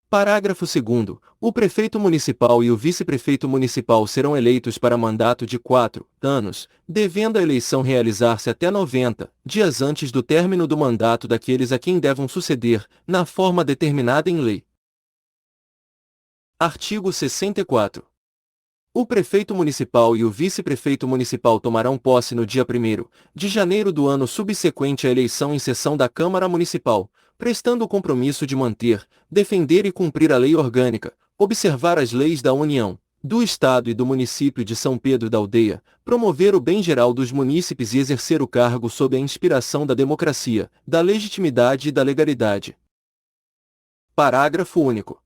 Parágrafo 2º. O prefeito municipal e o vice-prefeito municipal serão eleitos para mandato de 4 anos, devendo a eleição realizar-se até 90 dias antes do término do mandato daqueles a quem devam suceder, na forma determinada em lei. Artigo 64. O prefeito municipal e o vice-prefeito municipal tomarão posse no dia 1º de janeiro do ano subsequente à eleição em sessão da Câmara Municipal, prestando o compromisso de manter, defender e cumprir a lei orgânica, observar as leis da União, do Estado e do município de São Pedro da Aldeia, promover o bem geral dos munícipes e exercer o cargo sob a inspiração da democracia, da legitimidade e da legalidade. Parágrafo único.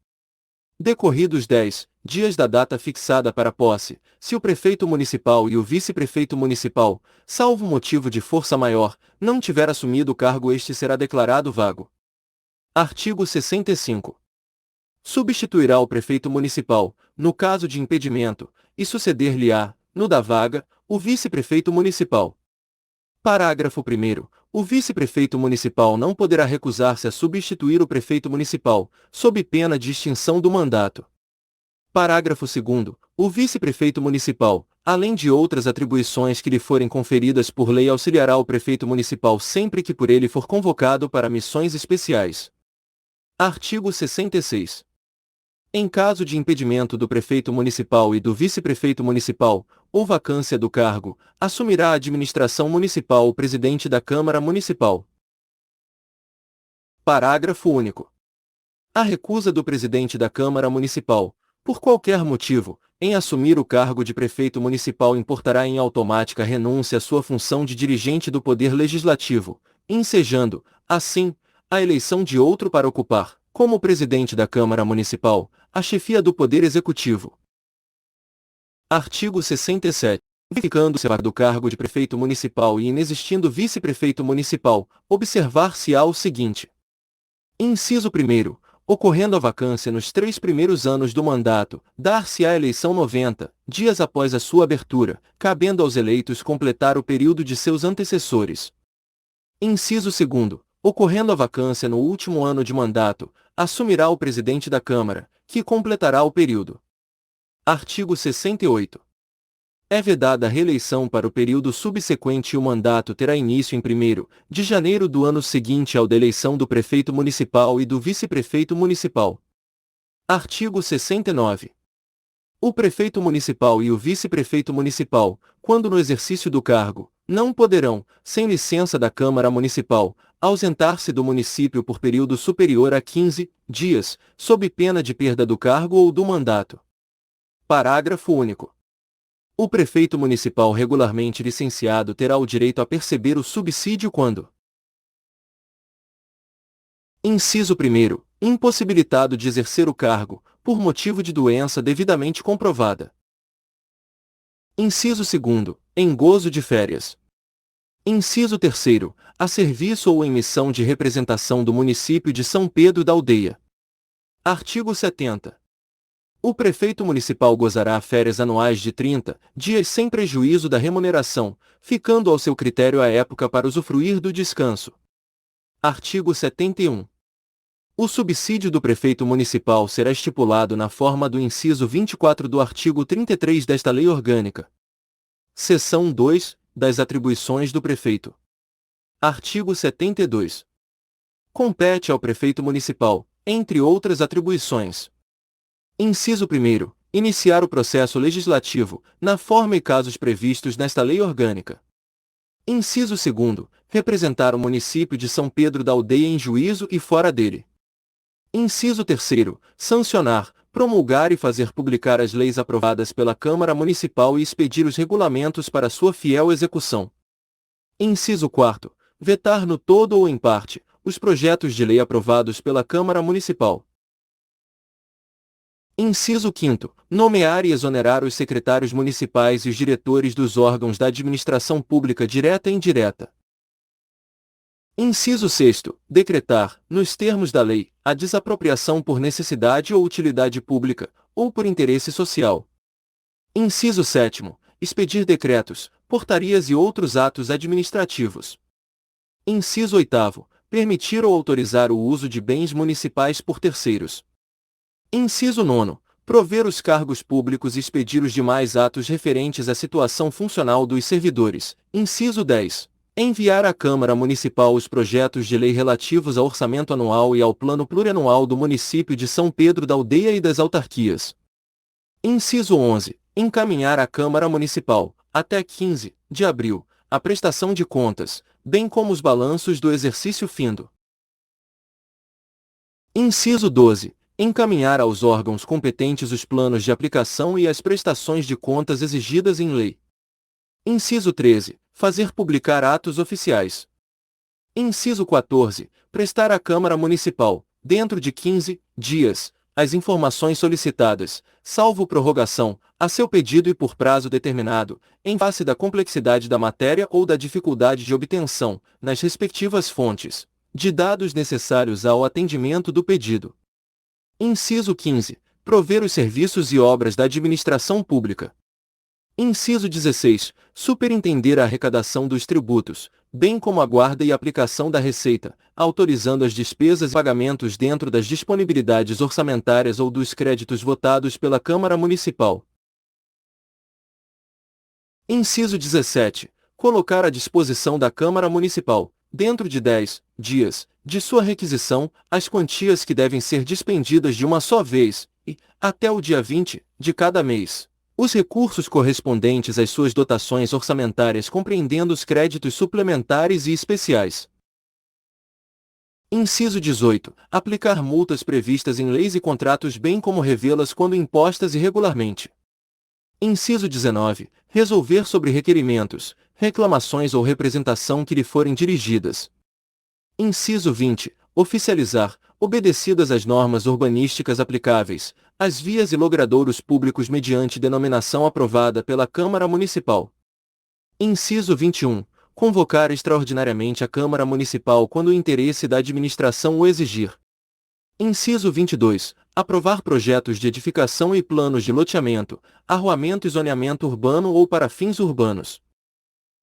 Decorridos 10 dias da data fixada para a posse, se o prefeito municipal e o vice-prefeito municipal, salvo motivo de força maior, não tiver assumido o cargo, este será declarado vago. Artigo 65. Substituirá o prefeito municipal, no caso de impedimento, e suceder-lhe-á, no da vaga, o vice-prefeito municipal. Parágrafo 1º. O vice-prefeito municipal não poderá recusar-se a substituir o prefeito municipal, sob pena de extinção do mandato. Parágrafo 2º. O vice-prefeito municipal, além de outras atribuições que lhe forem conferidas por lei, auxiliará o prefeito municipal sempre que por ele for convocado para missões especiais. Artigo 66. Em caso de impedimento do prefeito municipal e do vice-prefeito municipal, ou vacância do cargo, assumirá a administração municipal o presidente da Câmara Municipal. Parágrafo único. A recusa do presidente da Câmara Municipal, por qualquer motivo, em assumir o cargo de prefeito municipal importará em automática renúncia à sua função de dirigente do Poder Legislativo, ensejando, assim, a eleição de outro para ocupar, como presidente da Câmara Municipal, a chefia do Poder Executivo. Artigo 67. Verificando-se do cargo de prefeito municipal e inexistindo vice-prefeito municipal, observar-se-á o seguinte. Inciso 1º. Ocorrendo a vacância nos 3 primeiros anos do mandato, dar-se-á eleição 90 dias após a sua abertura, cabendo aos eleitos completar o período de seus antecessores. Inciso 2º. Ocorrendo a vacância no último ano de mandato, assumirá o presidente da Câmara, que completará o período. Artigo 68. É vedada a reeleição para o período subsequente e o mandato terá início em 1º de janeiro do ano seguinte ao da eleição do prefeito municipal e do vice-prefeito municipal. Artigo 69. O prefeito municipal e o vice-prefeito municipal, quando no exercício do cargo, não poderão, sem licença da Câmara Municipal, ausentar-se do município por período superior a 15 dias, sob pena de perda do cargo ou do mandato. Parágrafo único. O prefeito municipal regularmente licenciado terá o direito a perceber o subsídio quando: Inciso 1º. Impossibilitado de exercer o cargo, por motivo de doença devidamente comprovada. Inciso 2º. Em gozo de férias. Inciso 3º. A serviço ou em missão de representação do município de São Pedro da Aldeia. Artigo 70. O prefeito municipal gozará férias anuais de 30 dias sem prejuízo da remuneração, ficando ao seu critério a época para usufruir do descanso. Artigo 71. O subsídio do prefeito municipal será estipulado na forma do inciso 24 do artigo 33 desta Lei Orgânica. Seção 2, das atribuições do prefeito. Artigo 72. Compete ao prefeito municipal, entre outras atribuições: Inciso 1º. Iniciar o processo legislativo, na forma e casos previstos nesta Lei Orgânica. Inciso 2º. Representar o município de São Pedro da Aldeia em juízo e fora dele. Inciso 3º. Sancionar, promulgar e fazer publicar as leis aprovadas pela Câmara Municipal e expedir os regulamentos para sua fiel execução. Inciso 4º. Vetar no todo ou em parte, os projetos de lei aprovados pela Câmara Municipal. Inciso 5º. Nomear e exonerar os secretários municipais e os diretores dos órgãos da administração pública direta e indireta. Inciso 6º. Decretar, nos termos da lei, a desapropriação por necessidade ou utilidade pública, ou por interesse social. Inciso 7º. Expedir decretos, portarias e outros atos administrativos. Inciso 8º. Permitir ou autorizar o uso de bens municipais por terceiros. Inciso 9º. Prover os cargos públicos e expedir os demais atos referentes à situação funcional dos servidores. Inciso 10. Enviar à Câmara Municipal os projetos de lei relativos ao orçamento anual e ao plano plurianual do município de São Pedro da Aldeia e das autarquias. Inciso 11. Encaminhar à Câmara Municipal, até 15 de abril, a prestação de contas, bem como os balanços do exercício findo. Inciso 12. Encaminhar aos órgãos competentes os planos de aplicação e as prestações de contas exigidas em lei. Inciso 13. Fazer publicar atos oficiais. Inciso 14. Prestar à Câmara Municipal, dentro de 15 dias, as informações solicitadas, salvo prorrogação, a seu pedido e por prazo determinado, em face da complexidade da matéria ou da dificuldade de obtenção, nas respectivas fontes, de dados necessários ao atendimento do pedido. Inciso 15. Prover os serviços e obras da administração pública. Inciso 16. Superintender a arrecadação dos tributos, bem como a guarda e aplicação da receita, autorizando as despesas e pagamentos dentro das disponibilidades orçamentárias ou dos créditos votados pela Câmara Municipal. Inciso 17. Colocar à disposição da Câmara Municipal, dentro de 10 dias, de sua requisição, as quantias que devem ser dispendidas de uma só vez, e, até o dia 20, de cada mês, os recursos correspondentes às suas dotações orçamentárias compreendendo os créditos suplementares e especiais. Inciso 18. Aplicar multas previstas em leis e contratos bem como revê-las quando impostas irregularmente. Inciso 19. Resolver sobre requerimentos, reclamações ou representação que lhe forem dirigidas. Inciso 20. Oficializar, obedecidas as normas urbanísticas aplicáveis, as vias e logradouros públicos mediante denominação aprovada pela Câmara Municipal. Inciso 21. Convocar extraordinariamente a Câmara Municipal quando o interesse da administração o exigir. Inciso 22. Aprovar projetos de edificação e planos de loteamento, arruamento e zoneamento urbano ou para fins urbanos.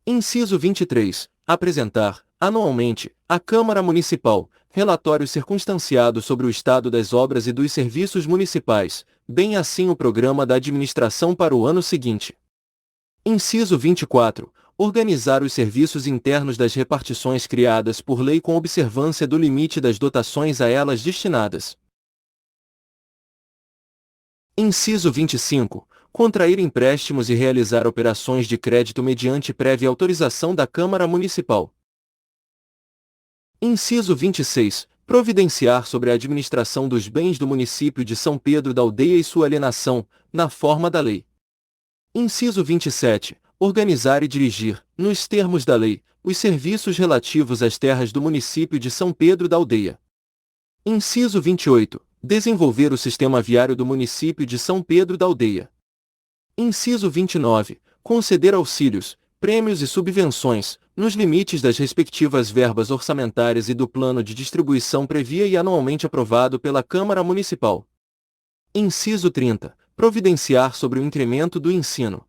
Inciso 23. Apresentar, anualmente, à Câmara Municipal, relatório circunstanciado sobre o estado das obras e dos serviços municipais, bem assim o programa da administração para o ano seguinte. Inciso 24. Organizar os serviços internos das repartições criadas por lei com observância do limite das dotações a elas destinadas. Inciso 25. Contrair empréstimos e realizar operações de crédito mediante prévia autorização da Câmara Municipal. Inciso 26. Providenciar sobre a administração dos bens do município de São Pedro da Aldeia e sua alienação, na forma da lei. Inciso 27. Organizar e dirigir, nos termos da lei, os serviços relativos às terras do município de São Pedro da Aldeia. Inciso 28. Desenvolver o sistema viário do município de São Pedro da Aldeia. Inciso 29. Conceder auxílios, prêmios e subvenções, nos limites das respectivas verbas orçamentárias e do plano de distribuição previa e anualmente aprovado pela Câmara Municipal. Inciso 30. Providenciar sobre o incremento do ensino.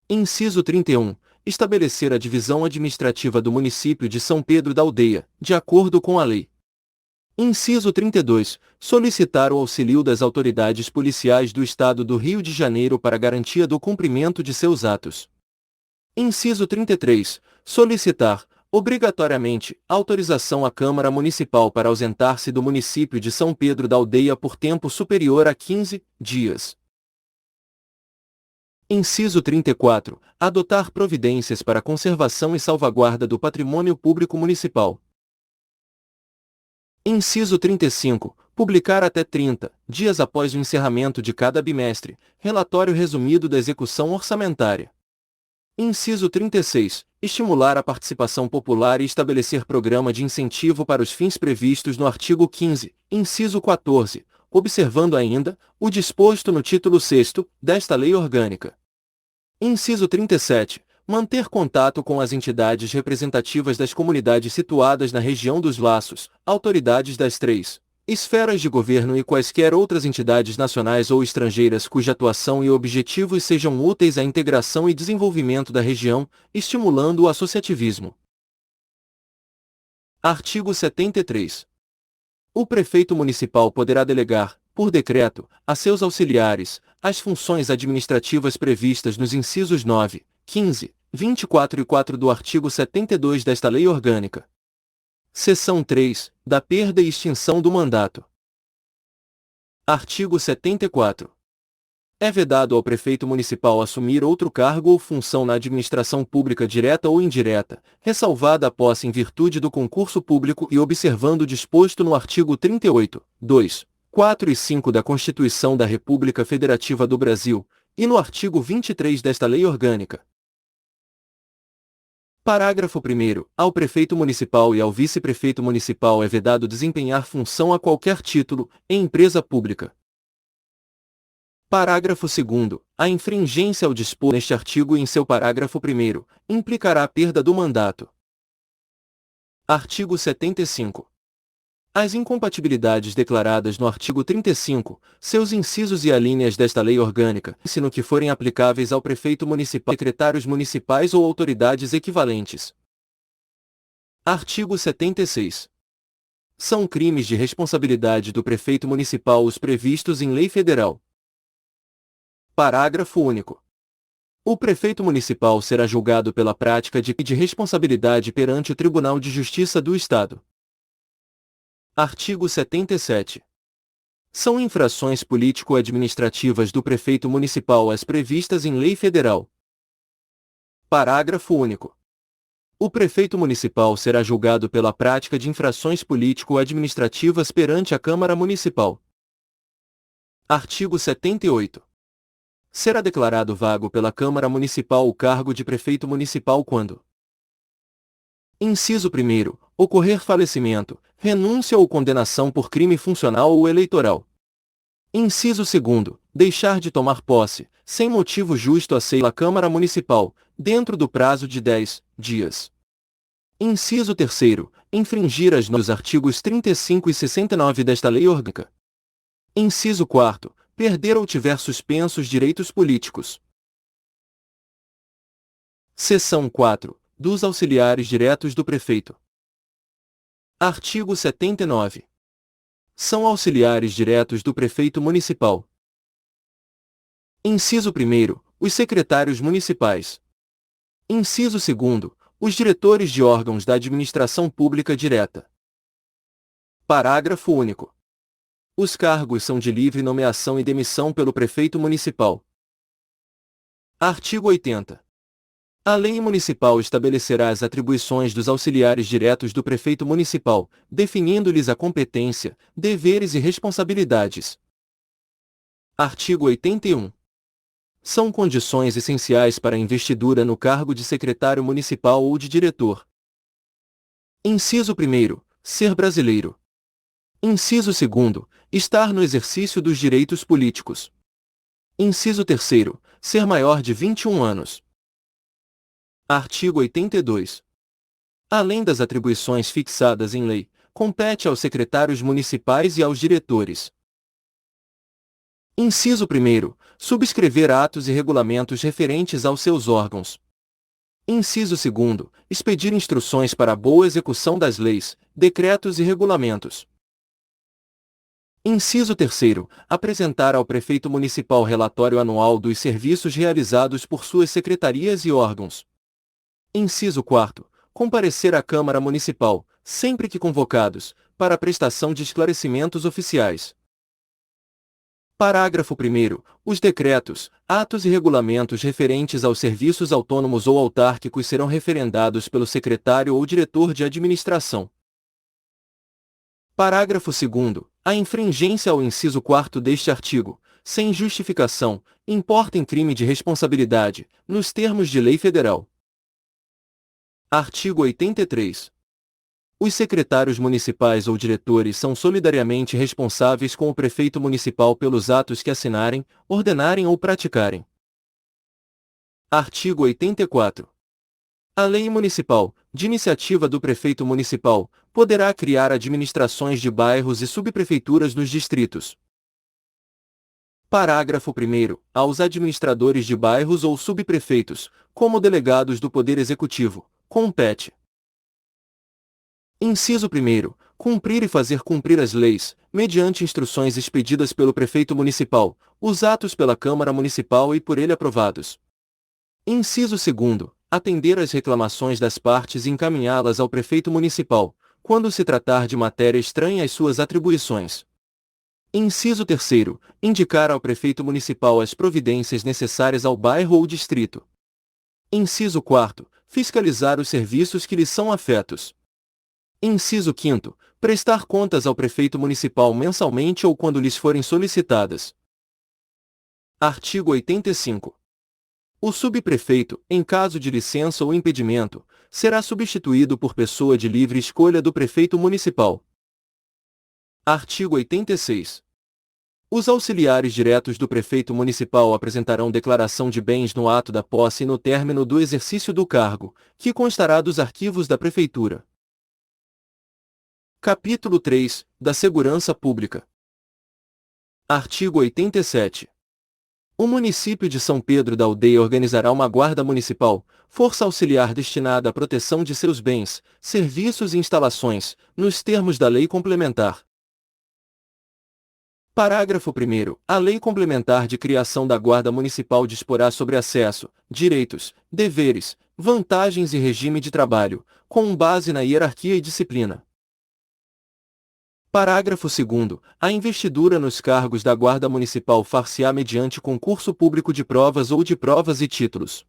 Inciso 31. Estabelecer a divisão administrativa do município de São Pedro da Aldeia, de acordo com a lei. Inciso 32. Solicitar o auxílio das autoridades policiais do Estado do Rio de Janeiro para garantia do cumprimento de seus atos. Inciso 33. Solicitar, obrigatoriamente, autorização à Câmara Municipal para ausentar-se do município de São Pedro da Aldeia por tempo superior a 15 dias. Inciso 34. Adotar providências para a conservação e salvaguarda do patrimônio público municipal. Inciso 35. Publicar até 30 dias após o encerramento de cada bimestre, relatório resumido da execução orçamentária. Inciso 36. Estimular a participação popular e estabelecer programa de incentivo para os fins previstos no artigo 15, inciso 14, observando ainda o disposto no título 6º desta lei orgânica. Inciso 37. Manter contato com as entidades representativas das comunidades situadas na região dos laços, autoridades das 3 esferas de governo e quaisquer outras entidades nacionais ou estrangeiras cuja atuação e objetivos sejam úteis à integração e desenvolvimento da região, estimulando o associativismo. Artigo 73. O prefeito municipal poderá delegar, por decreto, a seus auxiliares, as funções administrativas previstas nos incisos 9, 15, 24 e 4 do artigo 72 desta lei orgânica. Seção 3. Da perda e extinção do mandato. Artigo 74. É vedado ao prefeito municipal assumir outro cargo ou função na administração pública direta ou indireta, ressalvada a posse em virtude do concurso público e observando o disposto no artigo 38, 2, 4 e 5 da Constituição da República Federativa do Brasil, e no artigo 23 desta lei orgânica. Parágrafo 1º. Ao prefeito municipal e ao vice-prefeito municipal é vedado desempenhar função a qualquer título, em empresa pública. Parágrafo 2º. A infringência ao dispor neste artigo e em seu parágrafo 1º, implicará a perda do mandato. Artigo 75. As incompatibilidades declaradas no artigo 35, seus incisos e alíneas desta lei orgânica, no que forem aplicáveis ao prefeito municipal, secretários municipais ou autoridades equivalentes. Artigo 76. São crimes de responsabilidade do prefeito municipal os previstos em lei federal. Parágrafo único. O prefeito municipal será julgado pela prática de responsabilidade perante o Tribunal de Justiça do Estado. Artigo 77. São infrações político-administrativas do prefeito municipal as previstas em lei federal. Parágrafo único. O prefeito municipal será julgado pela prática de infrações político-administrativas perante a Câmara Municipal. Artigo 78. Será declarado vago pela Câmara Municipal o cargo de prefeito municipal quando: inciso 1º, ocorrer falecimento, renúncia ou condenação por crime funcional ou eleitoral. Inciso 2º, deixar de tomar posse, sem motivo justo a pela Câmara Municipal, dentro do prazo de 10 dias. Inciso 3º, infringir os artigos 35 e 69 desta lei orgânica. Inciso 4º, perder ou tiver suspensos direitos políticos. Seção 4. Dos auxiliares diretos do prefeito. Artigo 79. São auxiliares diretos do prefeito municipal. Inciso 1º, os secretários municipais. Inciso 2º, os diretores de órgãos da administração pública direta. Parágrafo único. Os cargos são de livre nomeação e demissão pelo prefeito municipal. Artigo 80. A lei municipal estabelecerá as atribuições dos auxiliares diretos do prefeito municipal, definindo-lhes a competência, deveres e responsabilidades. Artigo 81. São condições essenciais para a investidura no cargo de secretário municipal ou de diretor. Inciso 1º, ser brasileiro. Inciso 2º, estar no exercício dos direitos políticos. Inciso 3º, ser maior de 21 anos. Artigo 82. Além das atribuições fixadas em lei, compete aos secretários municipais e aos diretores: inciso 1º, subscrever atos e regulamentos referentes aos seus órgãos. Inciso 2º, expedir instruções para a boa execução das leis, decretos e regulamentos. Inciso 3º, apresentar ao prefeito municipal relatório anual dos serviços realizados por suas secretarias e órgãos. Inciso 4º, comparecer à Câmara Municipal, sempre que convocados, para a prestação de esclarecimentos oficiais. Parágrafo 1º. Os decretos, atos e regulamentos referentes aos serviços autônomos ou autárquicos serão referendados pelo secretário ou diretor de administração. Parágrafo 2º. A infringência ao inciso 4º deste artigo, sem justificação, importa em crime de responsabilidade, nos termos de lei federal. Artigo 83. Os secretários municipais ou diretores são solidariamente responsáveis com o prefeito municipal pelos atos que assinarem, ordenarem ou praticarem. Artigo 84. A lei municipal, de iniciativa do prefeito municipal, poderá criar administrações de bairros e subprefeituras nos distritos. Parágrafo 1º. Aos administradores de bairros ou subprefeitos, como delegados do Poder Executivo, compete: inciso 1º, cumprir e fazer cumprir as leis, mediante instruções expedidas pelo prefeito municipal, os atos pela Câmara Municipal e por ele aprovados. Inciso 2º, atender às reclamações das partes e encaminhá-las ao prefeito municipal, quando se tratar de matéria estranha às suas atribuições. Inciso 3º, indicar ao prefeito municipal as providências necessárias ao bairro ou distrito. Inciso 4º, fiscalizar os serviços que lhes são afetos. Inciso 5º, prestar contas ao prefeito municipal mensalmente ou quando lhes forem solicitadas. Artigo 85. O subprefeito, em caso de licença ou impedimento, será substituído por pessoa de livre escolha do prefeito municipal. Artigo 86. Os auxiliares diretos do prefeito municipal apresentarão declaração de bens no ato da posse e no término do exercício do cargo, que constará dos arquivos da prefeitura. Capítulo 3, da Segurança Pública. Artigo 87. O município de São Pedro da Aldeia organizará uma guarda municipal, força auxiliar destinada à proteção de seus bens, serviços e instalações, nos termos da Lei Complementar. Parágrafo 1º. A Lei Complementar de Criação da Guarda Municipal disporá sobre acesso, direitos, deveres, vantagens e regime de trabalho, com base na hierarquia e disciplina. Parágrafo 2º. A investidura nos cargos da Guarda Municipal far-se-á mediante concurso público de provas ou de provas e títulos.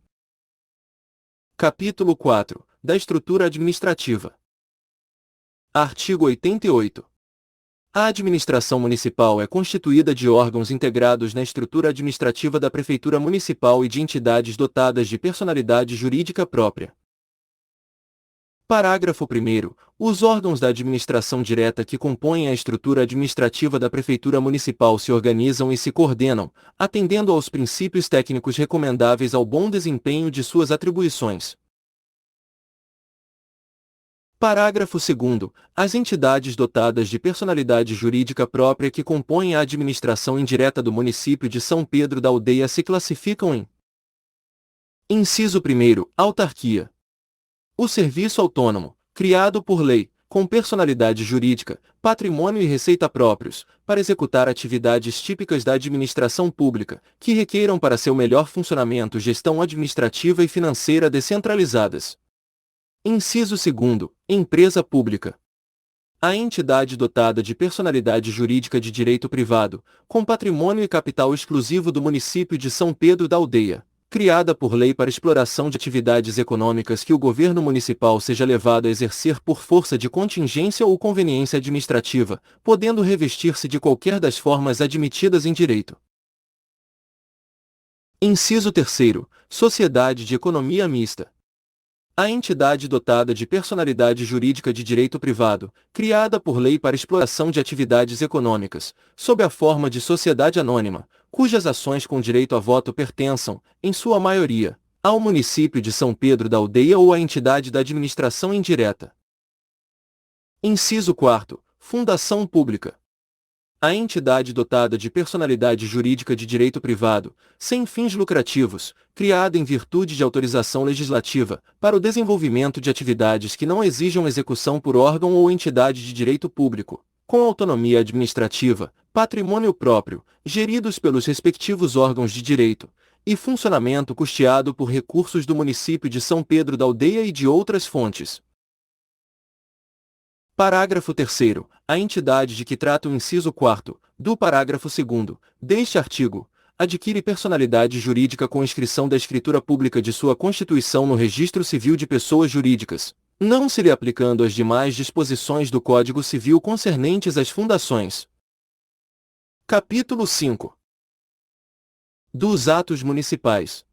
Capítulo 4. Da Estrutura Administrativa. Artigo 88. A administração municipal é constituída de órgãos integrados na estrutura administrativa da Prefeitura Municipal e de entidades dotadas de personalidade jurídica própria. Parágrafo 1º. Os órgãos da administração direta que compõem a estrutura administrativa da Prefeitura Municipal se organizam e se coordenam, atendendo aos princípios técnicos recomendáveis ao bom desempenho de suas atribuições. Parágrafo 2º. As entidades dotadas de personalidade jurídica própria que compõem a administração indireta do município de São Pedro da Aldeia se classificam em: Inciso 1º. Autarquia. O serviço autônomo, criado por lei, com personalidade jurídica, patrimônio e receita próprios, para executar atividades típicas da administração pública, que requeiram para seu melhor funcionamento gestão administrativa e financeira descentralizadas. Inciso 2º. Empresa pública. A entidade dotada de personalidade jurídica de direito privado, com patrimônio e capital exclusivo do município de São Pedro da Aldeia, criada por lei para exploração de atividades econômicas que o governo municipal seja levado a exercer por força de contingência ou conveniência administrativa, podendo revestir-se de qualquer das formas admitidas em direito. Inciso 3º. Sociedade de economia mista. A entidade dotada de personalidade jurídica de direito privado, criada por lei para exploração de atividades econômicas, sob a forma de sociedade anônima, cujas ações com direito a voto pertençam, em sua maioria, ao município de São Pedro da Aldeia ou à entidade da administração indireta. Inciso 4º. Fundação pública. A entidade dotada de personalidade jurídica de direito privado, sem fins lucrativos, criada em virtude de autorização legislativa, para o desenvolvimento de atividades que não exijam execução por órgão ou entidade de direito público, com autonomia administrativa, patrimônio próprio, geridos pelos respectivos órgãos de direito, e funcionamento custeado por recursos do município de São Pedro da Aldeia e de outras fontes. Parágrafo 3º. A entidade de que trata o inciso 4º, do parágrafo 2º, deste artigo, adquire personalidade jurídica com inscrição da escritura pública de sua constituição no Registro Civil de Pessoas Jurídicas, não se lhe aplicando as demais disposições do Código Civil concernentes às fundações. Capítulo 5. Dos atos municipais.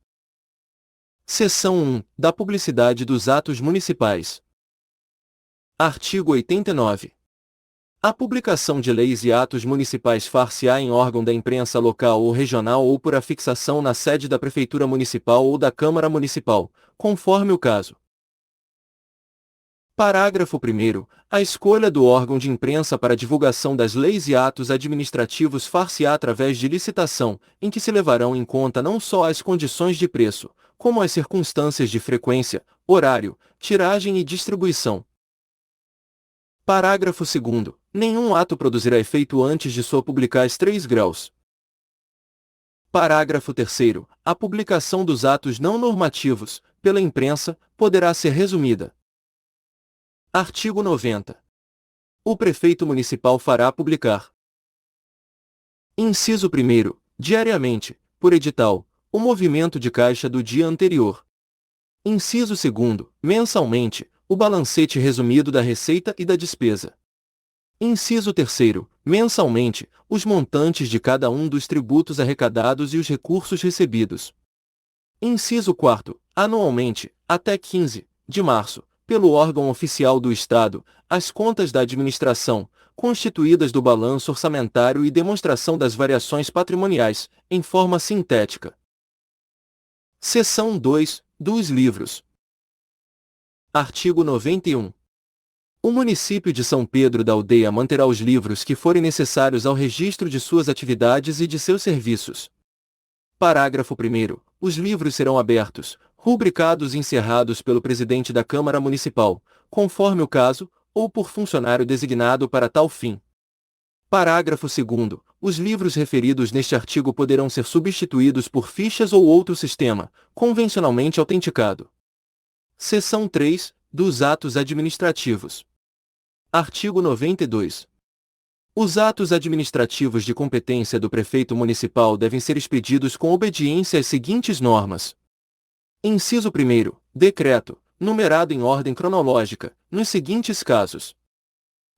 Seção 1. Da publicidade dos atos municipais. Artigo 89. A publicação de leis e atos municipais far-se-á em órgão da imprensa local ou regional ou por afixação na sede da Prefeitura Municipal ou da Câmara Municipal, conforme o caso. Parágrafo 1º. A escolha do órgão de imprensa para divulgação das leis e atos administrativos far-se-á através de licitação, em que se levarão em conta não só as condições de preço, como as circunstâncias de frequência, horário, tiragem e distribuição. Parágrafo 2º. Nenhum ato produzirá efeito antes de sua publicais 3 graus. Parágrafo 3º. A publicação dos atos não normativos, pela imprensa, poderá ser resumida. Artigo 90. O prefeito municipal fará publicar. Inciso 1º. Diariamente, por edital, o movimento de caixa do dia anterior. Inciso 2º. Mensalmente, o balancete resumido da receita e da despesa. Inciso 3º. Mensalmente, os montantes de cada um dos tributos arrecadados e os recursos recebidos. Inciso 4º. Anualmente, até 15 de março, pelo órgão oficial do Estado, as contas da administração, constituídas do balanço orçamentário e demonstração das variações patrimoniais, em forma sintética. Seção 2. Dos livros. Artigo 91. O município de São Pedro da Aldeia manterá os livros que forem necessários ao registro de suas atividades e de seus serviços. Parágrafo 1º. Os livros serão abertos, rubricados e encerrados pelo presidente da Câmara Municipal, conforme o caso, ou por funcionário designado para tal fim. Parágrafo 2º. Os livros referidos neste artigo poderão ser substituídos por fichas ou outro sistema, convencionalmente autenticado. Seção 3. Dos atos administrativos. Artigo 92. Os atos administrativos de competência do prefeito municipal devem ser expedidos com obediência às seguintes normas. Inciso 1º. Decreto, numerado em ordem cronológica, nos seguintes casos.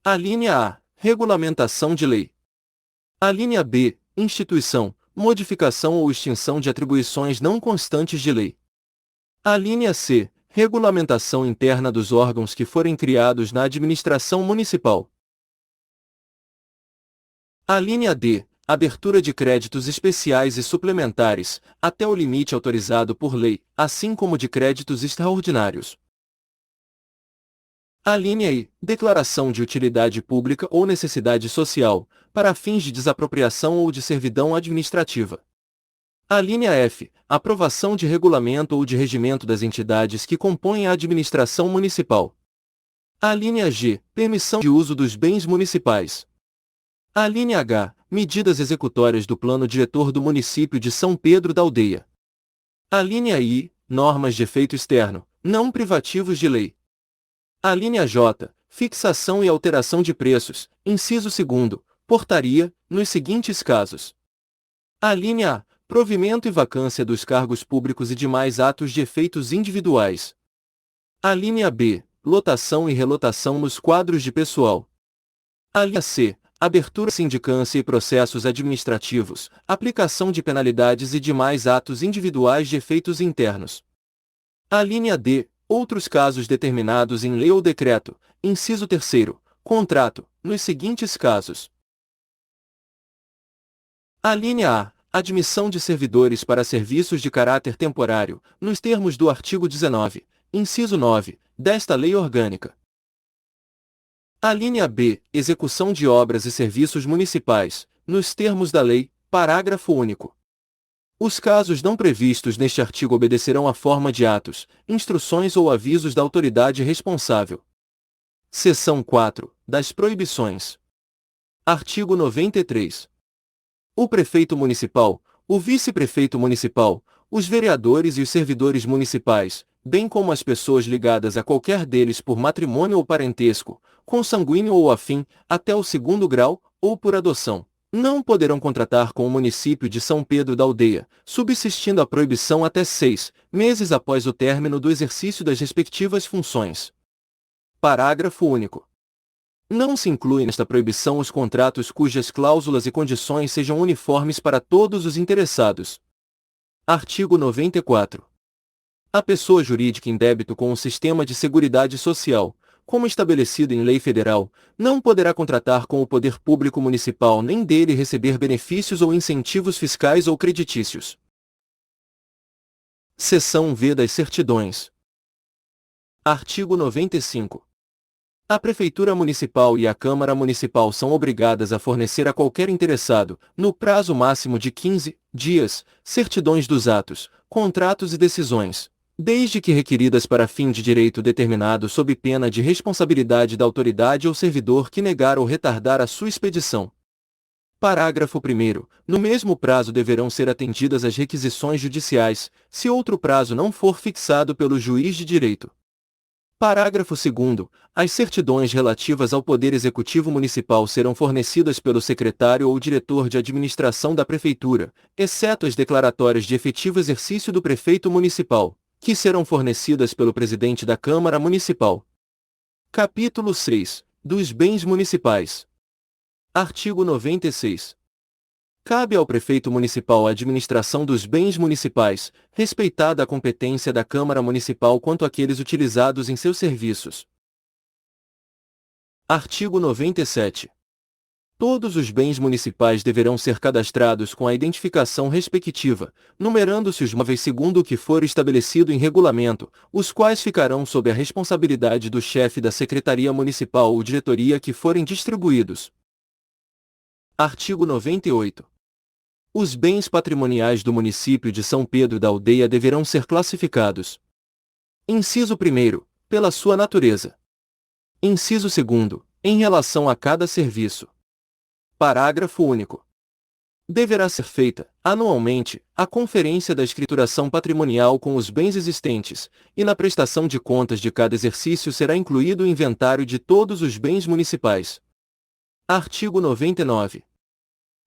Alínea A. Regulamentação de lei. Alínea B. Instituição, modificação ou extinção de atribuições não constantes de lei. Alínea C. Regulamentação interna dos órgãos que forem criados na administração municipal. Alínea D. Abertura de créditos especiais e suplementares, até o limite autorizado por lei, assim como de créditos extraordinários. Alínea I. Declaração de utilidade pública ou necessidade social, para fins de desapropriação ou de servidão administrativa. Alínea F. Aprovação de regulamento ou de regimento das entidades que compõem a administração municipal. Alínea G. Permissão de uso dos bens municipais. Alínea H. Medidas executórias do plano diretor do município de São Pedro da Aldeia. Alínea I. Normas de efeito externo, não privativos de lei. Alínea J. Fixação e alteração de preços, inciso 2º, portaria, nos seguintes casos. Alínea A. Provimento e vacância dos cargos públicos e demais atos de efeitos individuais. Alínea B. Lotação e relotação nos quadros de pessoal. Alínea C. Abertura sindicância e processos administrativos, aplicação de penalidades e demais atos individuais de efeitos internos. Alínea D. Outros casos determinados em lei ou decreto, inciso 3º, contrato, nos seguintes casos. Alínea A. Admissão de servidores para serviços de caráter temporário, nos termos do artigo 19, inciso 9, desta Lei Orgânica. Alínea B. Execução de obras e serviços municipais, nos termos da lei, parágrafo único. Os casos não previstos neste artigo obedecerão à forma de atos, instruções ou avisos da autoridade responsável. Seção 4. Das proibições. Artigo 93. O prefeito municipal, o vice-prefeito municipal, os vereadores e os servidores municipais, bem como as pessoas ligadas a qualquer deles por matrimônio ou parentesco, consanguíneo ou afim, até o 2º grau, ou por adoção, não poderão contratar com o município de São Pedro da Aldeia, subsistindo a proibição até 6 meses após o término do exercício das respectivas funções. Parágrafo único. Não se incluem nesta proibição os contratos cujas cláusulas e condições sejam uniformes para todos os interessados. Artigo 94. A pessoa jurídica em débito com o sistema de seguridade social, como estabelecido em lei federal, não poderá contratar com o poder público municipal nem dele receber benefícios ou incentivos fiscais ou creditícios. Seção V das certidões. Artigo 95. A Prefeitura Municipal e a Câmara Municipal são obrigadas a fornecer a qualquer interessado, no prazo máximo de 15 dias, certidões dos atos, contratos e decisões, desde que requeridas para fim de direito determinado sob pena de responsabilidade da autoridade ou servidor que negar ou retardar a sua expedição. Parágrafo 1º. No mesmo prazo deverão ser atendidas as requisições judiciais, se outro prazo não for fixado pelo juiz de direito. Parágrafo 2º. As certidões relativas ao Poder Executivo Municipal serão fornecidas pelo secretário ou diretor de administração da Prefeitura, exceto as declaratórias de efetivo exercício do prefeito municipal, que serão fornecidas pelo presidente da Câmara Municipal. Capítulo 6. Dos bens municipais. Artigo 96. Cabe ao prefeito municipal a administração dos bens municipais, respeitada a competência da Câmara Municipal quanto àqueles utilizados em seus serviços. Artigo 97. Todos os bens municipais deverão ser cadastrados com a identificação respectiva, numerando-se os móveis segundo o que for estabelecido em regulamento, os quais ficarão sob a responsabilidade do chefe da Secretaria Municipal ou diretoria que forem distribuídos. Artigo 98. Os bens patrimoniais do município de São Pedro da Aldeia deverão ser classificados. Inciso 1º, pela sua natureza. Inciso 2º, em relação a cada serviço. Parágrafo único. Deverá ser feita, anualmente, a conferência da escrituração patrimonial com os bens existentes, e na prestação de contas de cada exercício será incluído o inventário de todos os bens municipais. Artigo 99.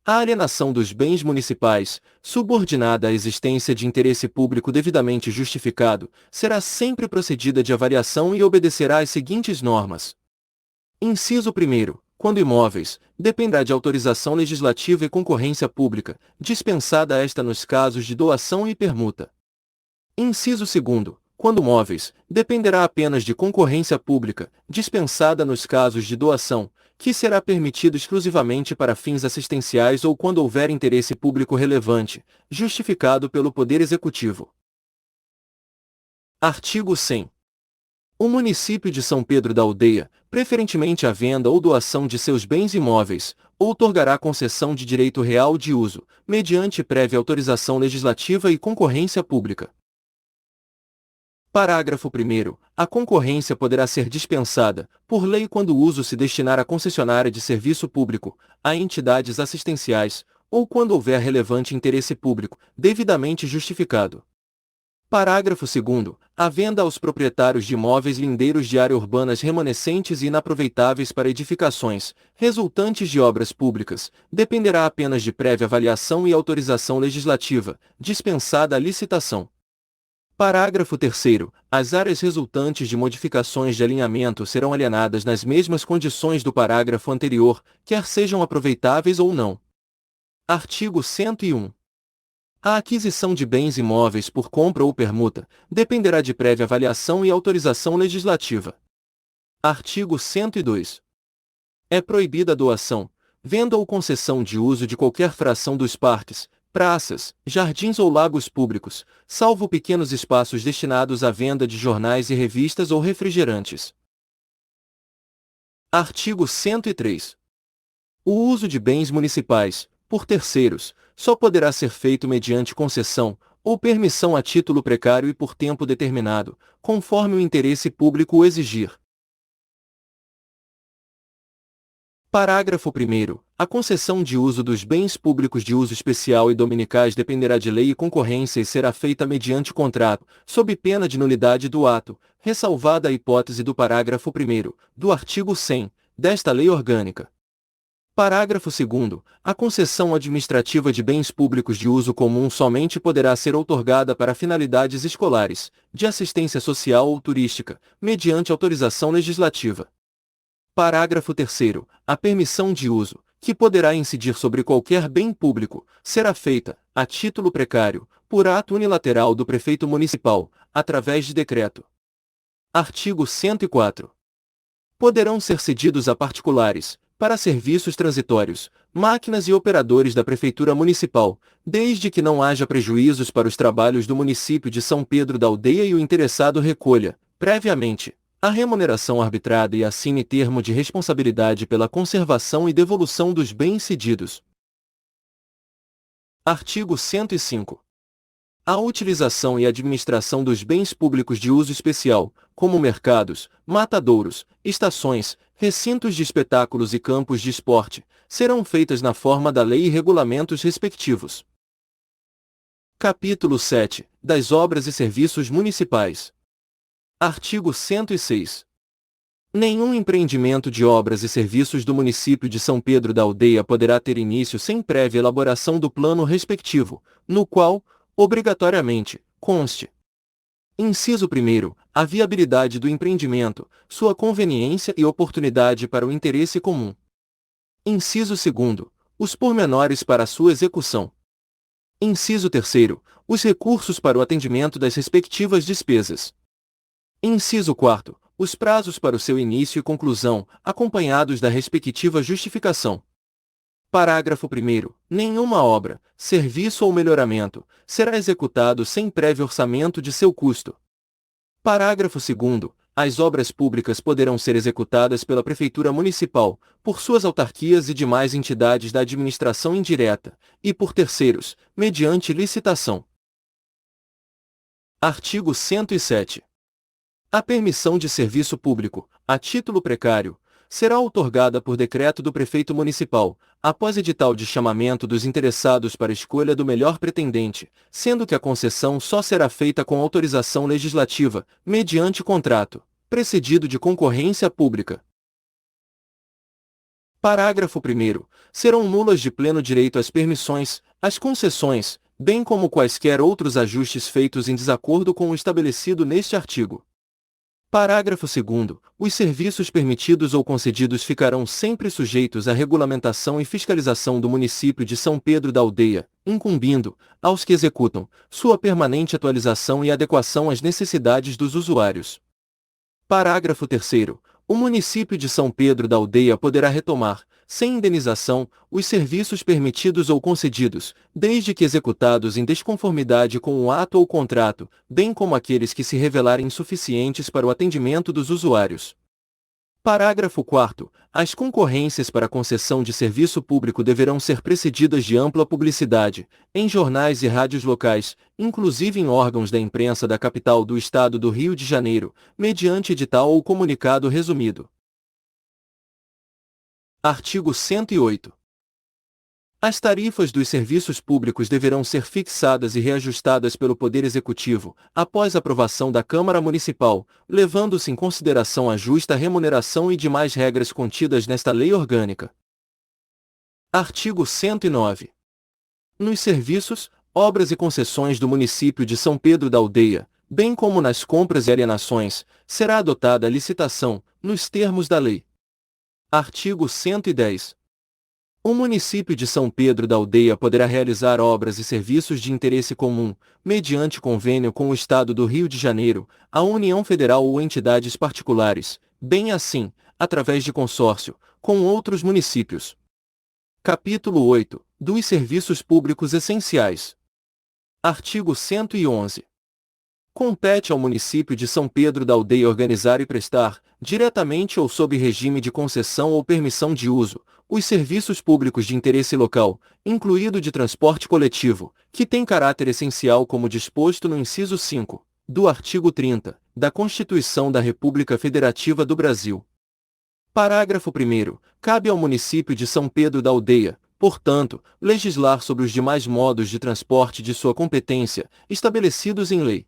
A alienação dos bens municipais, subordinada à existência de interesse público devidamente justificado, será sempre procedida de avaliação e obedecerá às seguintes normas. Inciso 1º. Quando imóveis, dependerá de autorização legislativa e concorrência pública, dispensada esta nos casos de doação e permuta. Inciso 2º. Quando móveis, dependerá apenas de concorrência pública, dispensada nos casos de doação, que será permitido exclusivamente para fins assistenciais ou quando houver interesse público relevante, justificado pelo Poder Executivo. Artigo 100. O município de São Pedro da Aldeia, preferentemente a venda ou doação de seus bens imóveis, outorgará concessão de direito real de uso, mediante prévia autorização legislativa e concorrência pública. Parágrafo 1º. A concorrência poderá ser dispensada, por lei quando o uso se destinar à concessionária de serviço público, a entidades assistenciais, ou quando houver relevante interesse público, devidamente justificado. Parágrafo 2º. A venda aos proprietários de imóveis lindeiros de área urbanas remanescentes e inaproveitáveis para edificações, resultantes de obras públicas, dependerá apenas de prévia avaliação e autorização legislativa, dispensada a licitação. Parágrafo 3º. As áreas resultantes de modificações de alinhamento serão alienadas nas mesmas condições do parágrafo anterior, quer sejam aproveitáveis ou não. Artigo 101. A aquisição de bens imóveis por compra ou permuta dependerá de prévia avaliação e autorização legislativa. Artigo 102. É proibida a doação, venda ou concessão de uso de qualquer fração dos parques, praças, jardins ou lagos públicos, salvo pequenos espaços destinados à venda de jornais e revistas ou refrigerantes. Artigo 103. O uso de bens municipais, por terceiros, só poderá ser feito mediante concessão, ou permissão a título precário e por tempo determinado, conforme o interesse público o exigir. Parágrafo 1º. A concessão de uso dos bens públicos de uso especial e dominicais dependerá de lei e concorrência e será feita mediante contrato, sob pena de nulidade do ato, ressalvada a hipótese do parágrafo 1º, do artigo 100, desta lei orgânica. Parágrafo 2º. A concessão administrativa de bens públicos de uso comum somente poderá ser outorgada para finalidades escolares, de assistência social ou turística, mediante autorização legislativa. Parágrafo 3º. A permissão de uso, que poderá incidir sobre qualquer bem público, será feita, a título precário, por ato unilateral do prefeito municipal, através de decreto. Artigo 104. Poderão ser cedidos a particulares, para serviços transitórios, máquinas e operadores da Prefeitura Municipal, desde que não haja prejuízos para os trabalhos do município de São Pedro da Aldeia e o interessado recolha, previamente, a remuneração arbitrada e assine termo de responsabilidade pela conservação e devolução dos bens cedidos. Artigo 105. A utilização e administração dos bens públicos de uso especial, como mercados, matadouros, estações, recintos de espetáculos e campos de esporte, serão feitas na forma da lei e regulamentos respectivos. Capítulo 7. Das obras e serviços municipais. Artigo 106. Nenhum empreendimento de obras e serviços do município de São Pedro da Aldeia poderá ter início sem prévia elaboração do plano respectivo, no qual, obrigatoriamente, conste: inciso 1º, a viabilidade do empreendimento, sua conveniência e oportunidade para o interesse comum. Inciso 2º, os pormenores para a sua execução. Inciso 3º, os recursos para o atendimento das respectivas despesas. Inciso 4º, os prazos para o seu início e conclusão, acompanhados da respectiva justificação. Parágrafo 1º. Nenhuma obra, serviço ou melhoramento será executado sem prévio orçamento de seu custo. Parágrafo 2º. As obras públicas poderão ser executadas pela Prefeitura Municipal, por suas autarquias e demais entidades da administração indireta, e por terceiros, mediante licitação. Artigo 107. A permissão de serviço público, a título precário, será outorgada por decreto do prefeito municipal, após edital de chamamento dos interessados para escolha do melhor pretendente, sendo que a concessão só será feita com autorização legislativa, mediante contrato, precedido de concorrência pública. Parágrafo 1º. Serão nulas de pleno direito as permissões, as concessões, bem como quaisquer outros ajustes feitos em desacordo com o estabelecido neste artigo. Parágrafo 2º. Os serviços permitidos ou concedidos ficarão sempre sujeitos à regulamentação e fiscalização do município de São Pedro da Aldeia, incumbindo, aos que executam, sua permanente atualização e adequação às necessidades dos usuários. Parágrafo 3º. O município de São Pedro da Aldeia poderá retomar, sem indenização, os serviços permitidos ou concedidos, desde que executados em desconformidade com o ato ou contrato, bem como aqueles que se revelarem insuficientes para o atendimento dos usuários. Parágrafo 4º. As concorrências para concessão de serviço público deverão ser precedidas de ampla publicidade, em jornais e rádios locais, inclusive em órgãos da imprensa da capital do Estado do Rio de Janeiro, mediante edital ou comunicado resumido. Artigo 108. As tarifas dos serviços públicos deverão ser fixadas e reajustadas pelo Poder Executivo, após aprovação da Câmara Municipal, levando-se em consideração a justa remuneração e demais regras contidas nesta lei orgânica. Artigo 109. Nos serviços, obras e concessões do município de São Pedro da Aldeia, bem como nas compras e alienações, será adotada a licitação, nos termos da lei. Artigo 110. O município de São Pedro da Aldeia poderá realizar obras e serviços de interesse comum, mediante convênio com o Estado do Rio de Janeiro, a União Federal ou entidades particulares, bem assim, através de consórcio, com outros municípios. Capítulo 8. Dos Serviços Públicos Essenciais. Artigo 111. Compete ao município de São Pedro da Aldeia organizar e prestar, diretamente ou sob regime de concessão ou permissão de uso, os serviços públicos de interesse local, incluído de transporte coletivo, que tem caráter essencial como disposto no inciso 5, do artigo 30, da Constituição da República Federativa do Brasil. Parágrafo 1º. Cabe ao município de São Pedro da Aldeia, portanto, legislar sobre os demais modos de transporte de sua competência, estabelecidos em lei.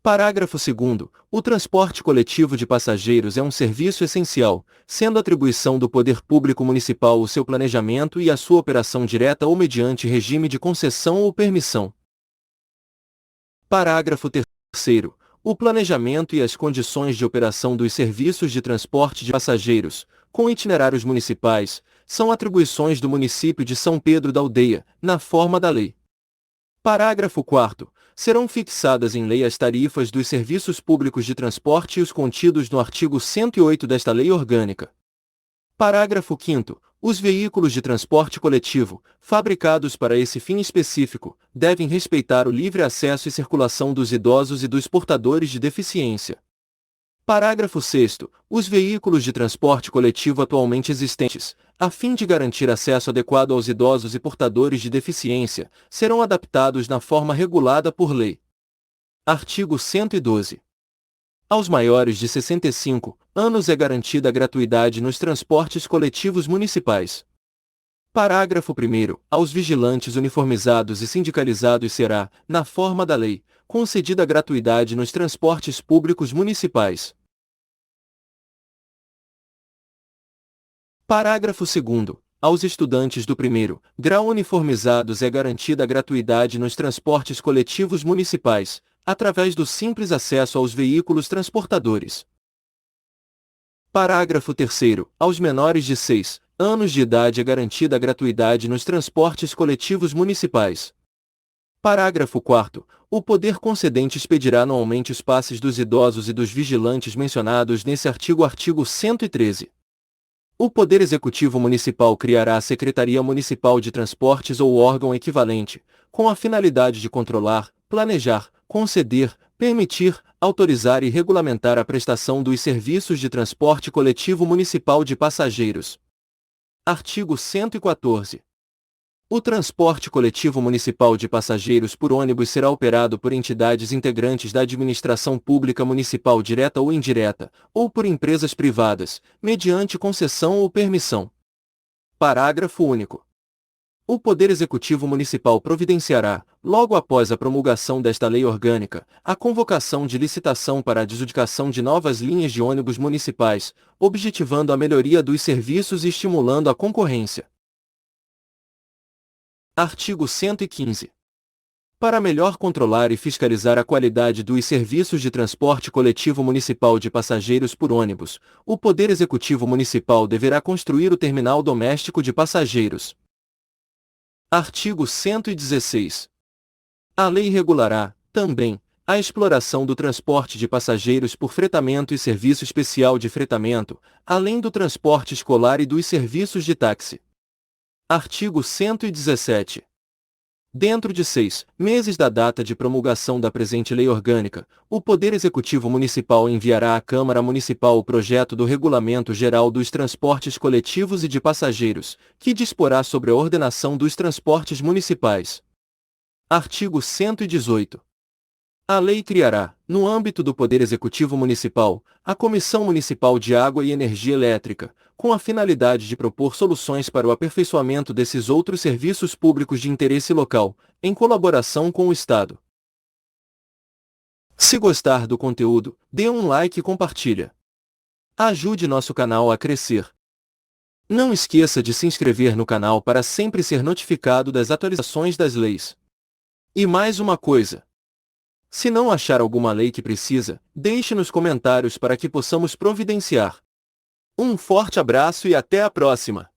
Parágrafo 2º. O transporte coletivo de passageiros é um serviço essencial, sendo atribuição do poder público municipal o seu planejamento e a sua operação direta ou mediante regime de concessão ou permissão. Parágrafo 3º. O planejamento e as condições de operação dos serviços de transporte de passageiros, com itinerários municipais, são atribuições do município de São Pedro da Aldeia, na forma da lei. Parágrafo 4º. Serão fixadas em lei as tarifas dos serviços públicos de transporte e os contidos no artigo 108 desta lei orgânica. Parágrafo 5º. Os veículos de transporte coletivo, fabricados para esse fim específico, devem respeitar o livre acesso e circulação dos idosos e dos portadores de deficiência. Parágrafo 6º. Os veículos de transporte coletivo atualmente existentes, a fim de garantir acesso adequado aos idosos e portadores de deficiência, serão adaptados na forma regulada por lei. Artigo 112. Aos maiores de 65 anos é garantida a gratuidade nos transportes coletivos municipais. Parágrafo 1º. Aos vigilantes uniformizados e sindicalizados será, na forma da lei, concedida gratuidade nos transportes públicos municipais. Parágrafo 2º. Aos estudantes do primeiro grau uniformizados é garantida a gratuidade nos transportes coletivos municipais, através do simples acesso aos veículos transportadores. Parágrafo 3º. Aos menores de 6 anos de idade é garantida a gratuidade nos transportes coletivos municipais. Parágrafo 4º. O poder concedente expedirá anualmente os passes dos idosos e dos vigilantes mencionados nesse artigo 113. O Poder Executivo Municipal criará a Secretaria Municipal de Transportes ou órgão equivalente, com a finalidade de controlar, planejar, conceder, permitir, autorizar e regulamentar a prestação dos serviços de transporte coletivo municipal de passageiros. Artigo 114. O transporte coletivo municipal de passageiros por ônibus será operado por entidades integrantes da administração pública municipal direta ou indireta, ou por empresas privadas, mediante concessão ou permissão. Parágrafo único. O Poder Executivo Municipal providenciará, logo após a promulgação desta lei orgânica, a convocação de licitação para a adjudicação de novas linhas de ônibus municipais, objetivando a melhoria dos serviços e estimulando a concorrência. Artigo 115. Para melhor controlar e fiscalizar a qualidade dos serviços de transporte coletivo municipal de passageiros por ônibus, o Poder Executivo Municipal deverá construir o terminal doméstico de passageiros. Artigo 116. A lei regulará, também, a exploração do transporte de passageiros por fretamento e serviço especial de fretamento, além do transporte escolar e dos serviços de táxi. Artigo 117. Dentro de 6 meses da data de promulgação da presente lei orgânica, o Poder Executivo Municipal enviará à Câmara Municipal o projeto do Regulamento Geral dos Transportes Coletivos e de Passageiros, que disporá sobre a ordenação dos transportes municipais. Artigo 118. A lei criará, no âmbito do Poder Executivo Municipal, a Comissão Municipal de Água e Energia Elétrica, com a finalidade de propor soluções para o aperfeiçoamento desses outros serviços públicos de interesse local, em colaboração com o Estado. Se gostar do conteúdo, dê um like e compartilha. Ajude nosso canal a crescer. Não esqueça de se inscrever no canal para sempre ser notificado das atualizações das leis. E mais uma coisa. Se não achar alguma lei que precisa, deixe nos comentários para que possamos providenciar. Um forte abraço e até a próxima!